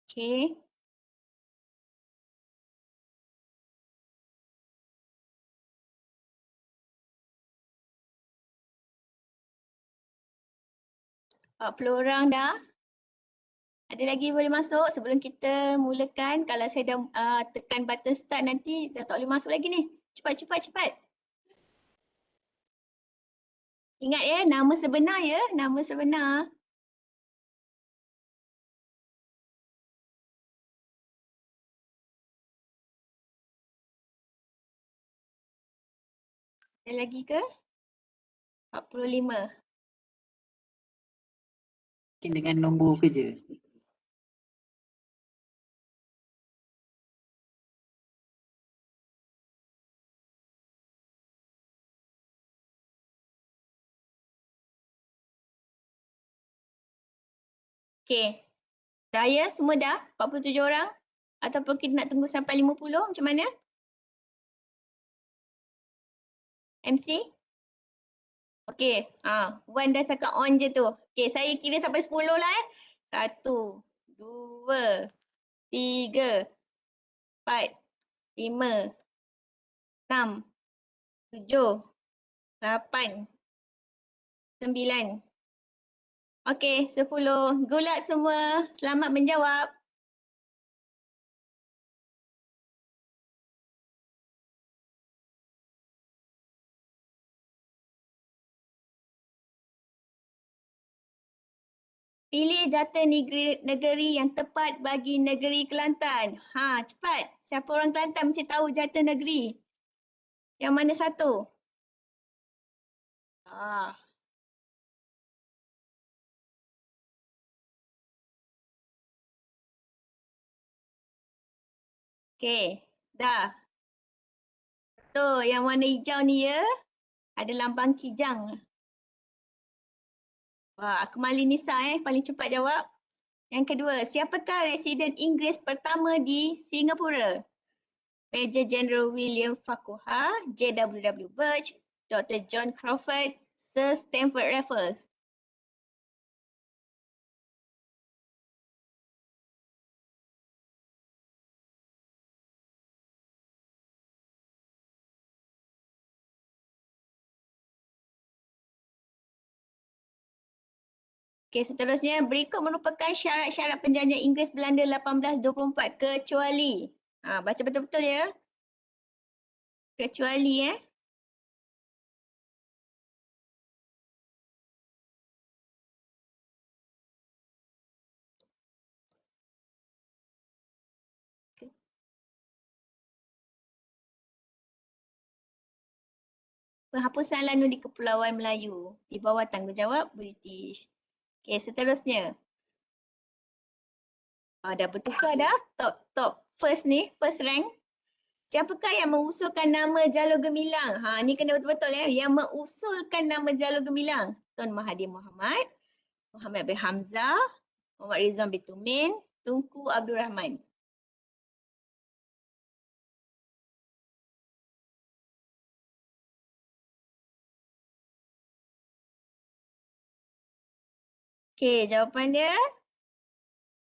Okey. Puluh orang dah. Ada lagi boleh masuk sebelum kita mulakan. Kalau saya dah tekan button start nanti dah tak boleh masuk lagi ni. Cepat, cepat, cepat. Ingat ya, nama sebenar ya, nama sebenar. Ada lagi ke? 45. Mungkin dengan nombor kerja. Okey. Dah ya, semua dah? 47 orang? Ataupun kita nak tunggu sampai 50? Macam mana? MC? Okey. Wan dah cakap on je tu. Okey, saya kira sampai 10 lah 1, 2, 3, 4, 5, 6, 7, 8, 9. Okey, 10. Good luck semua. Selamat menjawab. Pilih jata negeri yang tepat bagi negeri Kelantan. Cepat. Siapa orang Kelantan mesti tahu jata negeri. Yang mana satu? Okey, dah. Betul, yang warna hijau ni ya. Ada lambang kijang. Akmali Nisa paling cepat jawab. Yang kedua, siapakah residen Inggeris pertama di Singapura? Major General William Farquhar, J.W.W. Birch, Dr. John Crawford, Sir Stamford Raffles. Okey, seterusnya berikut merupakan syarat-syarat perjanjian Inggeris Belanda 1824 kecuali. Baca betul-betul ya. Kecuali penghapusan lanun di Kepulauan Melayu di bawah tanggungjawab British. Okey, seterusnya. Dah bertukar dah. Top first ni, first rank. Siapakah yang mengusulkan nama Jalur Gemilang? Ni kena betul-betul ya. Yang mengusulkan nama Jalur Gemilang. Tun Mahathir Mohamad, Muhammad bin Hamzah, Muhammad Rizwan bin Tumin, Tunku Abdul Rahman. Okey, jawapan dia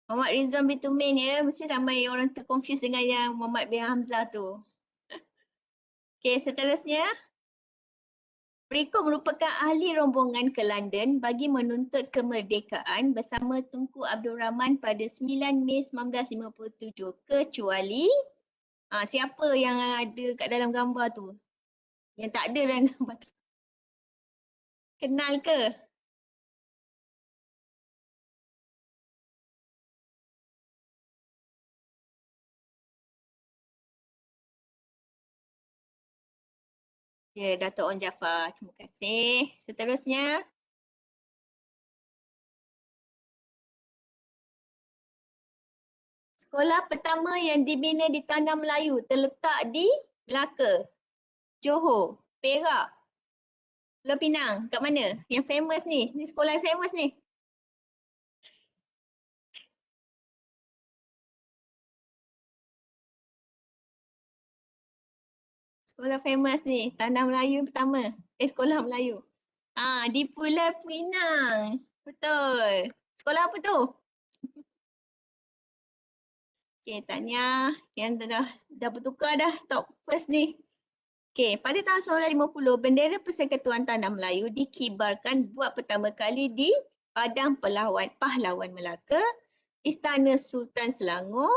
Muhammad Rizwan bin Tumin ya. Mesti ramai orang terconfuse dengan yang Muhammad bin Hamzah tu. Okey, seterusnya. Berikut merupakan ahli rombongan ke London bagi menuntut kemerdekaan bersama Tunku Abdul Rahman pada 9 Mei 1957. Kecuali siapa yang ada kat dalam gambar tu? Yang tak ada dalam gambar tu. Kenal ke? Ya, Dato' On Jaafar. Terima kasih. Seterusnya. Sekolah pertama yang dibina di Tanah Melayu terletak di Melaka, Johor, Perak, Pulau Pinang. Kat mana? Yang famous ni. Ni sekolah yang famous ni. Sekolah famous ni. Tanah Melayu pertama. Sekolah Melayu. Di Pulau Pinang. Betul. Sekolah apa tu? Okay, tahniah. Yang dah bertukar dah top first ni. Okay, pada tahun 1950, bendera Persekutuan Tanah Melayu dikibarkan buat pertama kali di Padang Pahlawan Melaka, Istana Sultan Selangor,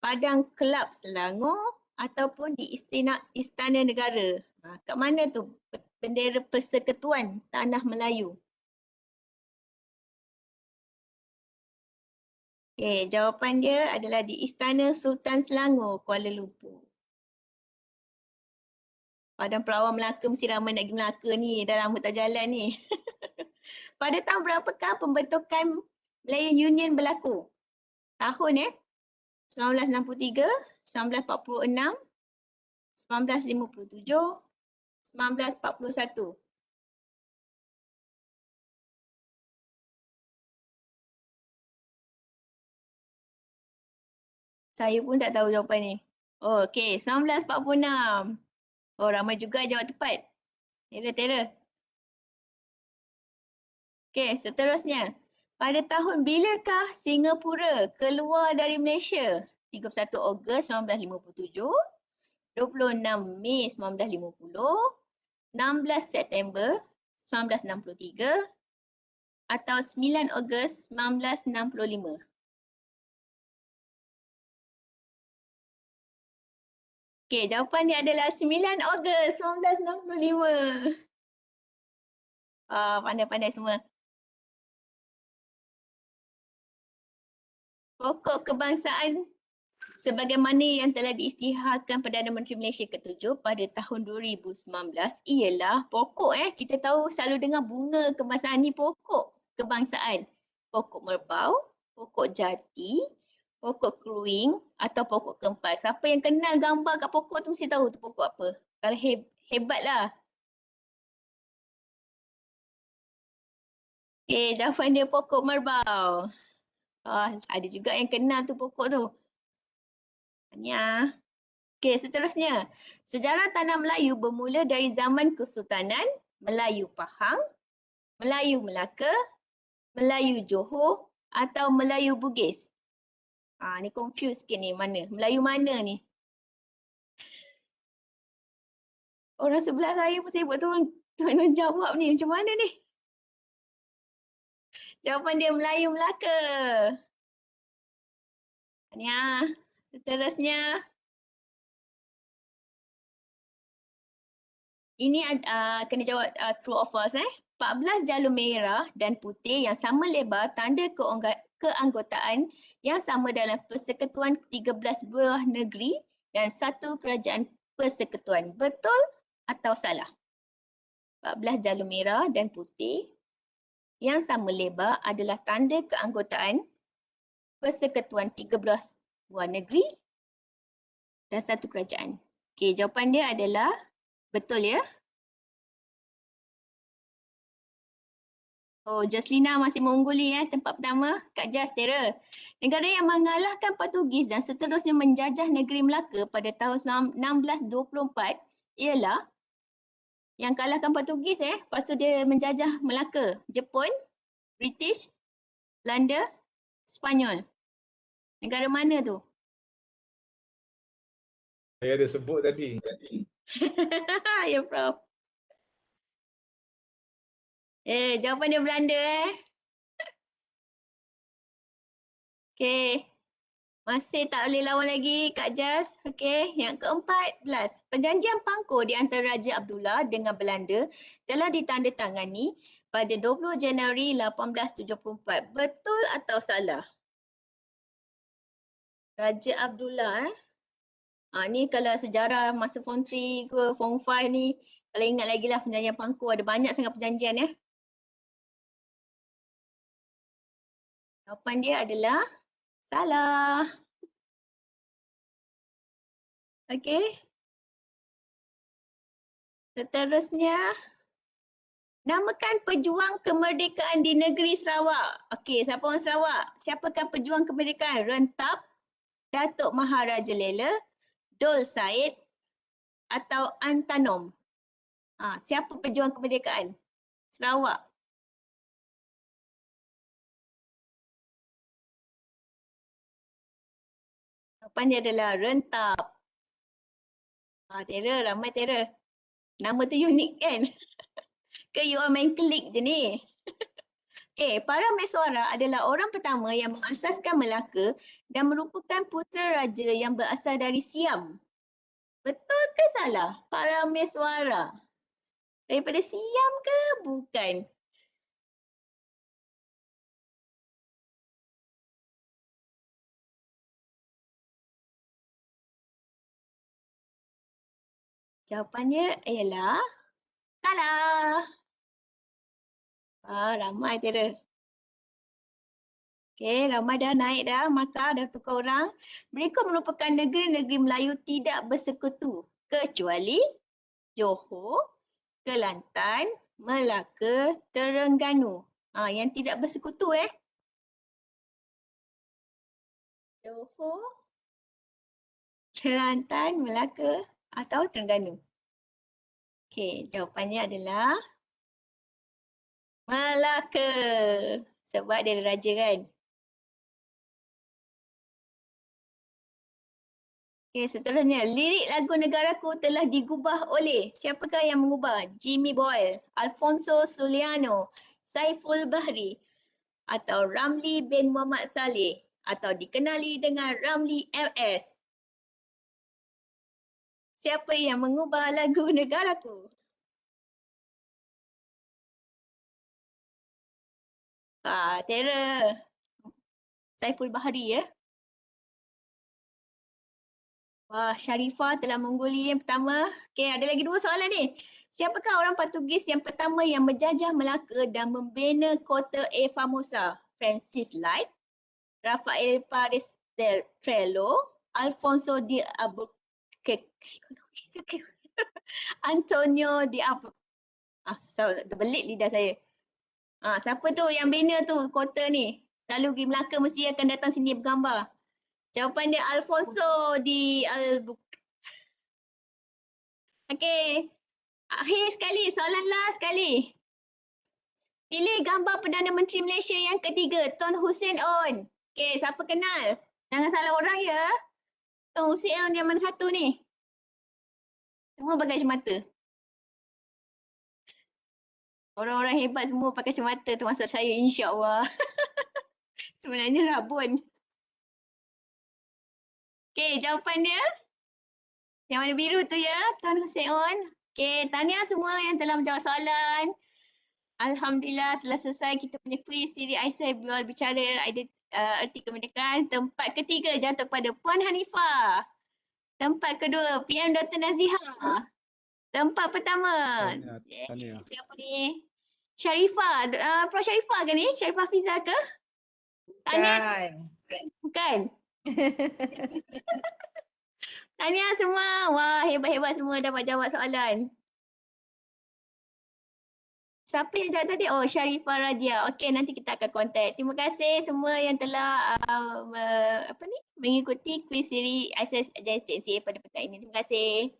Padang Kelab Selangor ataupun di Istana Negara. Kat mana tu bendera Persekutuan Tanah Melayu? Okay, jawapan dia adalah di Istana Sultan Selangor, Kuala Lumpur. Padang Pelawan Melaka mesti ramai nak pergi Melaka ni, dah lama tak jalan ni. Pada tahun berapakah pembentukan Malayan Union berlaku? Tahun 1963, 1946, 1957, 1941. Saya pun tak tahu jawapan ni. Oh, okey, 1946. Oh, ramai juga jawab tepat. Terror. Okey, seterusnya. Pada tahun bilakah Singapura keluar dari Malaysia? 31 Ogos 1957, 26 Mei 1950, 16 September 1963 atau 9 Ogos 1965. Okey, jawapan dia adalah 9 Ogos 1965. Pandai-pandai semua. Pokok kebangsaan sebagaimana yang telah diisytiharkan Perdana Menteri Malaysia ke-7 pada tahun 2019 ialah pokok kita tahu selalu dengar bunga kebangsaan ni pokok kebangsaan. Pokok merbau, pokok jati, pokok keruing atau pokok kempas. Siapa yang kenal gambar kat pokok tu mesti tahu tu pokok apa. Kalau hebatlah. Okey, jawapan dia pokok merbau. Ada juga yang kenal tu pokok tu. Tahniah. Okey, seterusnya. Sejarah Tanah Melayu bermula dari zaman Kesultanan Melayu Pahang, Melayu Melaka, Melayu Johor atau Melayu Bugis. Ni confuse sikit ni mana. Melayu mana ni? Orang sebelah saya pun sibuk tolong jawab ni. Macam mana ni? Jawapan dia Melayu Melaka. Tahniah. Seterusnya. Ini kena jawab true or false 14 jalur merah dan putih yang sama lebar tanda keanggotaan yang sama dalam persekutuan 13 buah negeri dan satu kerajaan persekutuan. Betul atau salah? 14 jalur merah dan putih yang sama lebar adalah tanda keanggotaan persekutuan 13 buah negeri dan satu kerajaan. Okey, jawapan dia adalah betul ya. Oh, Jaslina masih mengungguli tempat pertama. Kak Jas, Tera. Negara yang mengalahkan Portugis dan seterusnya menjajah negeri Melaka pada tahun 1624 ialah yang kalahkan Portugis lepas tu dia menjajah Melaka. Jepun, British, Belanda, Spanyol. Negara mana tu? Saya ada sebut tadi. Ya, Prof. Jawapan dia Belanda Okey. Masih tak boleh lawan lagi Kak Jas. Okey, yang ke-14. Perjanjian Pangkor di antara Raja Abdullah dengan Belanda telah ditandatangani pada 20 Januari 1874. Betul atau salah? Raja Abdullah ni kalau sejarah masa Form 3 ke Form 5 ni, kalau ingat lagi lah perjanjian Pangkor, ada banyak sangat perjanjian ya. Jawapan dia adalah salah. Okey. Seterusnya, namakan pejuang kemerdekaan di negeri Sarawak. Okey, siapa orang Sarawak? Siapakah pejuang kemerdekaan? Rentap, Datuk Maharaja Lela, Dol Said atau Antanom? Siapa pejuang kemerdekaan? Sarawak. Jawapan dia adalah Rentap. Terror, ramai terror. Nama tu unik kan? Ke you all main klik je ni? Okey, para Meswara adalah orang pertama yang mengasaskan Melaka dan merupakan putera raja yang berasal dari Siam. Betul ke salah? Para Meswara daripada Siam ke bukan? Jawapannya ialah salah. Ramai terror. Okey, ramai dah naik dah, maka dah tukar orang. Berikut merupakan negeri-negeri Melayu tidak bersekutu kecuali Johor, Kelantan, Melaka, Terengganu. Yang tidak bersekutu Johor, Kelantan, Melaka atau Terengganu. Okey, jawapannya adalah Melaka. Sebab dia ada raja kan. Okey, seterusnya. Lirik lagu Negaraku telah digubah oleh siapakah yang mengubah? Jimmy Boyle, Alfonso Soliano, Saiful Bahri atau Ramli bin Muhammad Saleh atau dikenali dengan Ramli MS. Siapa yang mengubah lagu Negaraku? Terror. Saiful Bahri Sharifah telah mengungguli yang pertama. Okey, ada lagi 2 soalan ni. Siapakah orang Portugis yang pertama yang menjajah Melaka dan membina kota Formosa? Francis Light, Rafael Paris del Trello, Alfonso de Albuquerque, Antonio de susah terbelit lidah saya. Siapa tu yang bina tu kota ni? Selalu pergi Melaka mesti akan datang sini bergambar. Jawapan dia Alfonso di Albuquerque. Okey. Akhir sekali, soalan last sekali. Pilih gambar Perdana Menteri Malaysia yang ketiga, Tun Hussein On. Okey, siapa kenal? Jangan salah orang ya. Tun Hussein On yang mana satu ni? Semua pakai kacamata. Orang-orang hebat semua pakai kacamata termasuk saya, insya-Allah. Sebenarnya rabun. Okey, jawapan dia yang warna biru tu ya, Tun Hussein On. Okey, tahniah semua yang telah menjawab soalan. Alhamdulillah telah selesai kita punya kuis siri Aisyah Biol Bicara Erti Kemerdekaan. Tempat ketiga jatuh kepada Puan Hanifah. Tempat kedua PM Dr. Nazihah. Tempat pertama Tahniah. siapa ni? Sharifah. Prof Sharifah ke ni? Sharifah Fiza ke? Tahniah. Bukan. Tahniah semua. Wah, hebat-hebat semua dapat jawab soalan. Siapa yang jawab tadi? Oh, Sharifah Radia. Okey, nanti kita akan kontak. Terima kasih semua yang telah mengikuti kuis siri ISS JSTNCA pada petang ini. Terima kasih.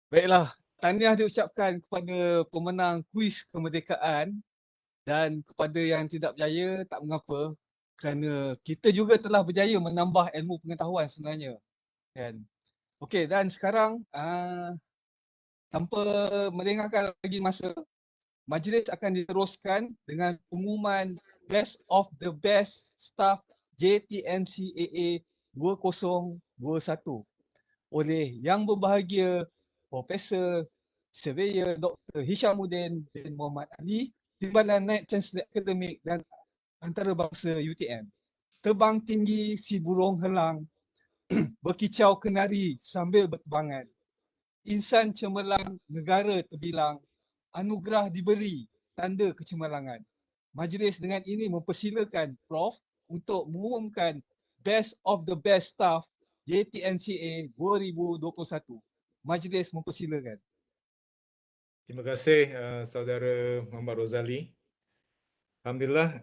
Baiklah, tahniah diucapkan kepada pemenang kuis kemerdekaan dan kepada yang tidak berjaya tak mengapa kerana kita juga telah berjaya menambah ilmu pengetahuan sebenarnya kan. Okey, dan sekarang Tanpa melengahkan lagi masa, majlis akan diteruskan dengan pengumuman Best of the Best Staff JTNCAA 2021 oleh Yang Berbahagia Profesor Surveyor Dr. Hishamuddin bin Muhammad Ali, Timbalan Naib Chancellor Akademik dan Antarabangsa UTM. Terbang tinggi si burung helang, berkicau kenari sambil bertebangan. Insan cemerlang, negara terbilang, anugerah diberi, tanda kecemerlangan. Majlis dengan ini mempersilakan Prof untuk mengumumkan Best of the Best Staff JTNCA 2021. Majlis mempersilakan. Terima kasih Saudara Muhammad Rozali. Alhamdulillah,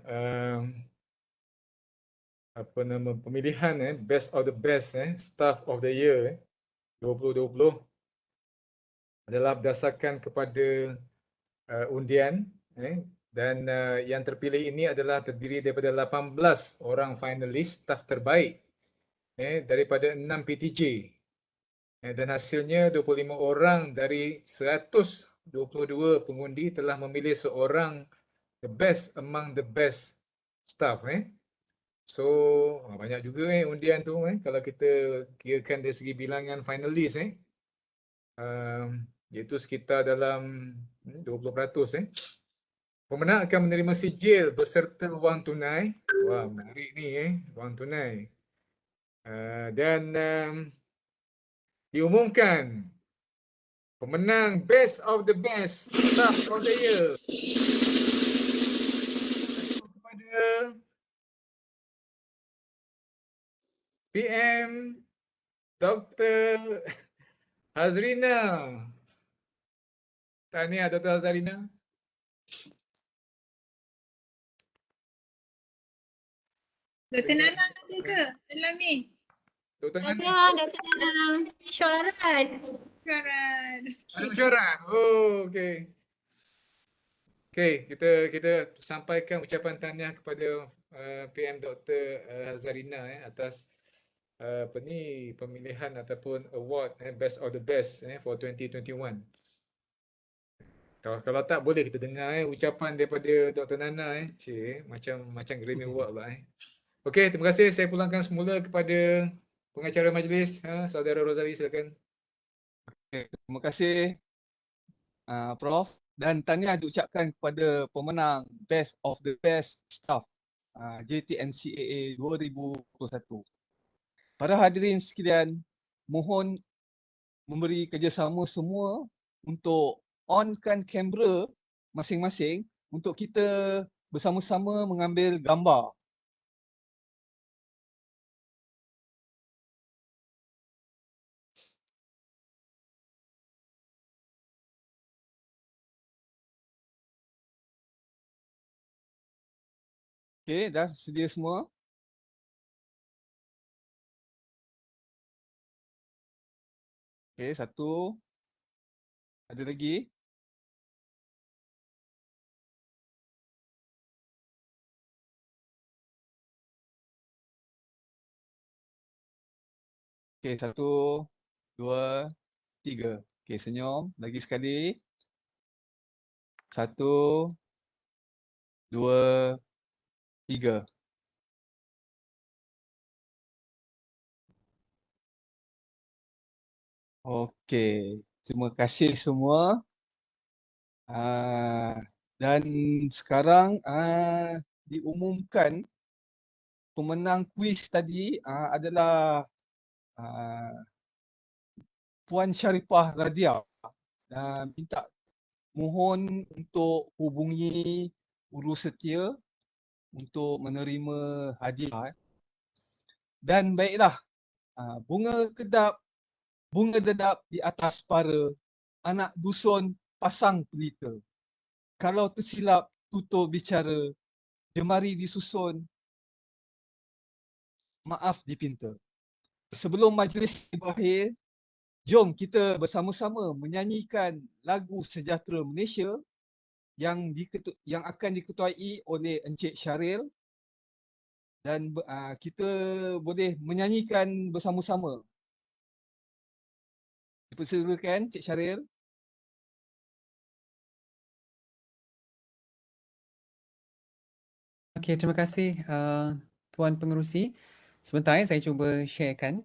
pemilihan Best of the Best Staff of the Year 2020 adalah berdasarkan kepada undian dan yang terpilih ini adalah terdiri daripada 18 orang finalis staf terbaik daripada 6 PTJ. Dan hasilnya 25 orang dari 122 pengundi telah memilih seorang the best among the best staff. So banyak juga undian tu kalau kita kirakan dari segi bilangan finalis iaitu sekitar dalam 20%. Pemenang akan menerima sijil beserta wang tunai. Wah, menarik ni wang tunai. Dan diumumkan pemenang Best of the Best Staff of the Year kepada PM Dr. Hazrina. Tahniah Dr. Hazrina. Dr. Nana ada ke dalam ni? Dr. Nana. Ada Dr. Nana. Syarat. Ada mesyuarat. Oh, okey. Okey, kita sampaikan ucapan tahniah kepada PM Dr. Hazarina atas pemilihan ataupun award Best of the Best for 2021. Kalau tak boleh kita dengar ucapan daripada Dr. Nana macam Grammy Award pula Okey, terima kasih. Saya pulangkan semula kepada pengacara majlis, Saudara Rozali, silakan. Okay, terima kasih Prof, dan tahniah diucapkan kepada pemenang Best of the Best Staff JTNCAA 2021. Para hadirin sekalian, mohon memberi kerjasama semua untuk onkan kamera masing-masing untuk kita bersama-sama mengambil gambar. Okey, dah sedia semua? Okey, satu. Ada lagi? Okey, satu, dua, tiga. Okey, senyum. Lagi sekali. Satu, dua, tiga. Okey, terima kasih semua. Dan sekarang diumumkan pemenang kuis tadi adalah Puan Sharifah Radia. Minta mohon untuk hubungi urus setia untuk menerima hadiah. Dan baiklah, bunga dedap di atas para, anak dusun pasang pelita. Kalau tersilap tutur bicara, jemari disusun, maaf dipinta. Sebelum majlis berakhir, jom kita bersama-sama menyanyikan lagu Sejahtera Malaysia yang akan diketuai oleh Encik Syaril, dan kita boleh menyanyikan bersama-sama. Dipersilakan Encik Syaril. Okey, terima kasih Tuan Pengerusi. Sebentar saya cuba sharekan.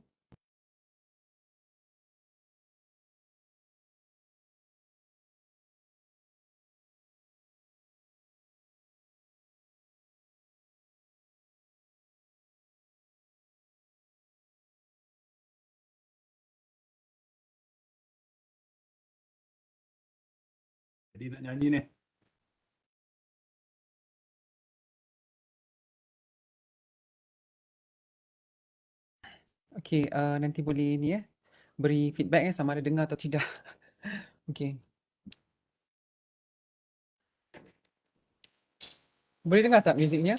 Jadi nak nyanyi ni. Okey, nanti boleh ni beri feedback sama ada dengar atau tidak. Okey. Boleh dengar tak muziknya?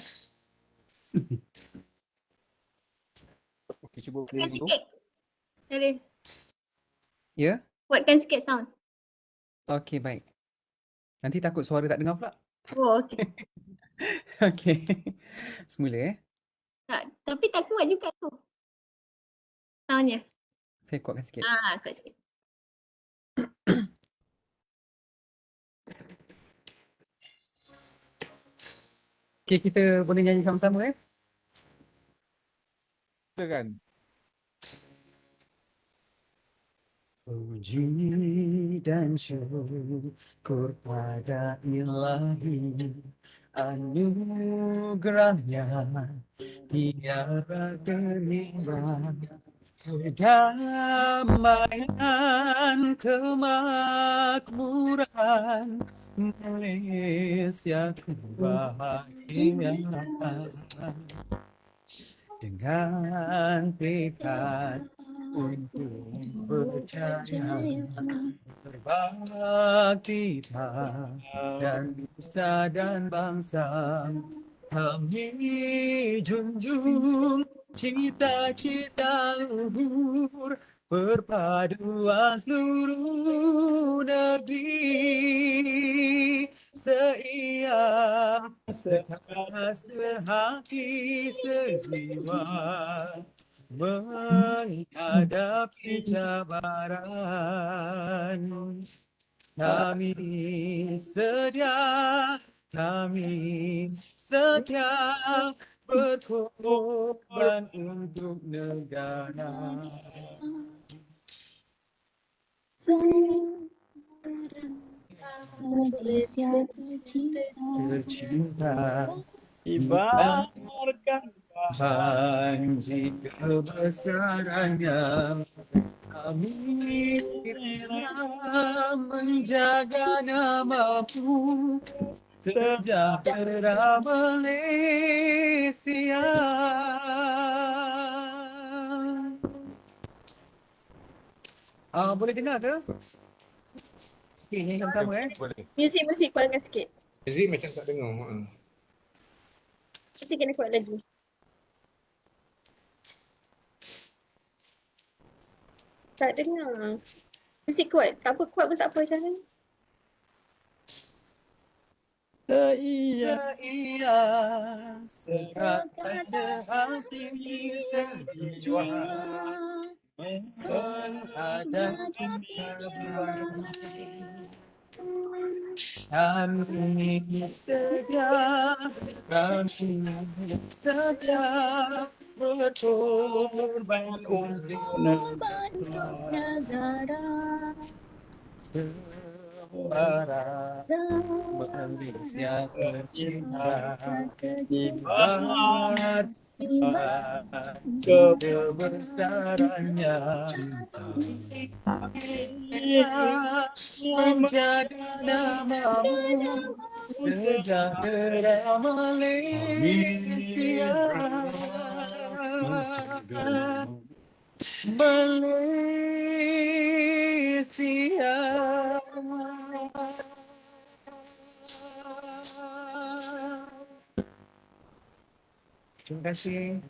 Okey, cuba play Kuatkan dulu. sikit. Syaril. Ya? Kuatkan sikit sound. Okey, baik. Nanti takut suara tak dengar pula. Oh, okey. Okey. Semula Tak, tapi tak kuat juga tu. Soundnya. Saya kuatkan sikit. Kuat sikit. Okey, kita boleh nyanyi sama-sama Kan? Puji dan syukur pada Ilahi, anugerahnya tiada terimbang, kedamaian, kemakmuran, Malaysia ku bahagia. Dengan tekad untuk percaya, berbakti dan nusa dan bangsa, kami junjung cita-cita luhur, perpaduan seluruh negeri, seia, sekata, sehati, sejiwa, menghadapi cabaran. Kami sedia, kami setia berkorban untuk negara. Malaysia Tercinta, Ibarkan janji kebesarannya, kami rela menjaga namamu, sejahtera Malaysia. Boleh dengar ke? Okey, nyanyi sama-sama Boleh. Muzik kuatkan sikit. Muzik macam tak dengar. Muzik kena kuat lagi. Tak dengar. Muzik kuat. Tak apa, kuat pun tak apa macam ni. seia. Seia, sekata, sehati, sejiwa, menghadapi cabaran. Kami sedia, kami sedia berkorban untuk negara. sembara Malaysia tercinta, Ibarat ibarat kebesarannya, menjaga namamu, sejahtera Malaysia. Malaysia. Terima kasih.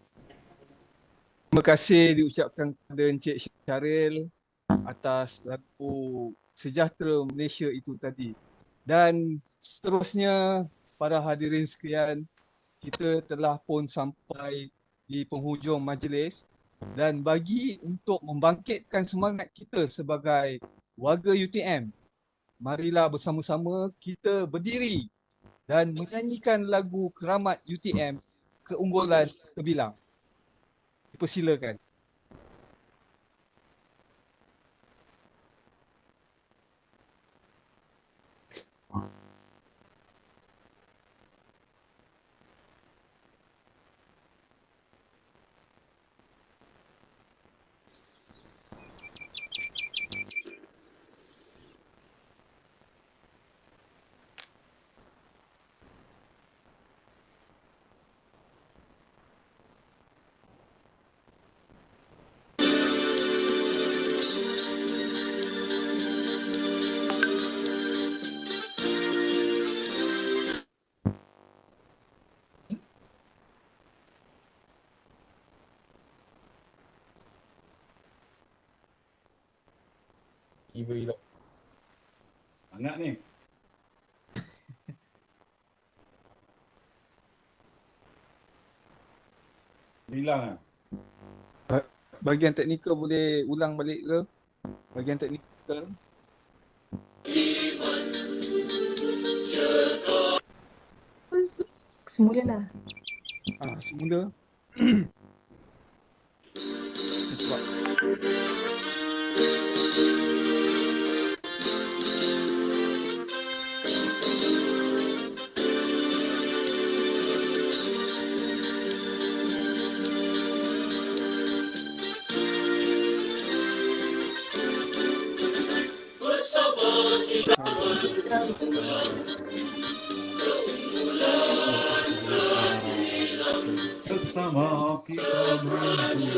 Terima kasih diucapkan kepada Encik Syaril atas lagu Sejahtera Malaysia itu tadi. Dan seterusnya para hadirin sekalian, kita telah pun sampai di penghujung majlis, dan bagi untuk membangkitkan semangat kita sebagai warga UTM, marilah bersama-sama kita berdiri dan menyanyikan lagu keramat UTM keunggulan terbilang. Dipersilakan. Tiba elok. Sangat ni. Bilang ah. Bahagian teknikal boleh ulang balik ke? Bahagian teknikal. Semula lah. Semula. Sebab Bersama kita maju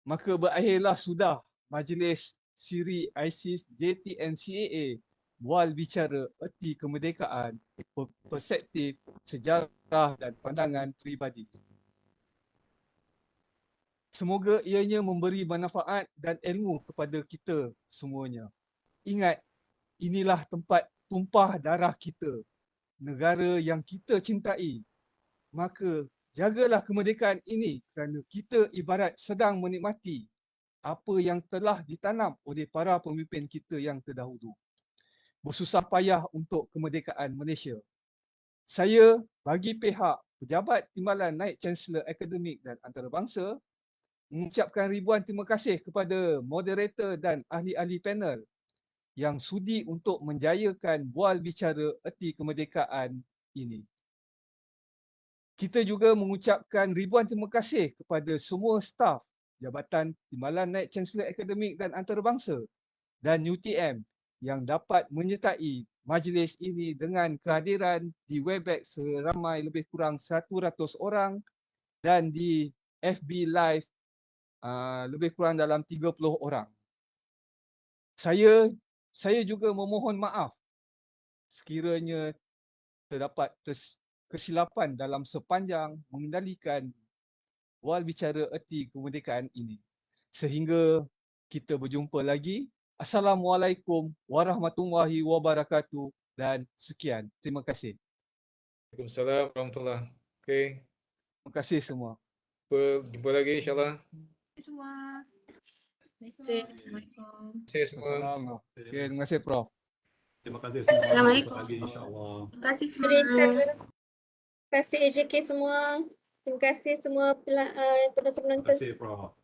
Maka berakhirlah sudah Majlis Siri ISIS JTN CAA Bual Bicara Erti Kemerdekaan, Perspektif, Sejarah dan Pandangan Peribadi. Semoga ianya memberi manfaat dan ilmu kepada kita semuanya. Ingat, inilah tempat tumpah darah kita, negara yang kita cintai. Maka jagalah kemerdekaan ini kerana kita ibarat sedang menikmati apa yang telah ditanam oleh para pemimpin kita yang terdahulu. Bersusah payah untuk kemerdekaan Malaysia. Saya bagi pihak Pejabat Timbalan Naib Chancellor Akademik dan Antarabangsa mengucapkan ribuan terima kasih kepada moderator dan ahli-ahli panel yang sudi untuk menjayakan bual bicara erti kemerdekaan ini. Kita juga mengucapkan ribuan terima kasih kepada semua staf Jabatan Timbalan Naib Chancellor Akademik dan Antarabangsa dan UTM yang dapat menyertai majlis ini dengan kehadiran di Webex seramai lebih kurang 100 orang dan di FB Live lebih kurang dalam 30 orang. Saya juga memohon maaf sekiranya terdapat kesilapan dalam sepanjang mengendalikan wal bicara erti kemerdekaan ini. Sehingga kita berjumpa lagi. Assalamualaikum warahmatullahi wabarakatuh dan sekian. Terima kasih. Waalaikumsalam warahmatullahi. Okey, Terima kasih semua. jumpa lagi insyaAllah. Semua. Assalamualaikum. Terima kasih semua. Assalamualaikum. Okay, terima kasih Prof. Terima kasih semua. Assalamualaikum. Jumpa lagi insya-Allah. Terima kasih semua. Terima kasih AJK semua. Terima kasih semua Terima penonton-penonton kasih Prof.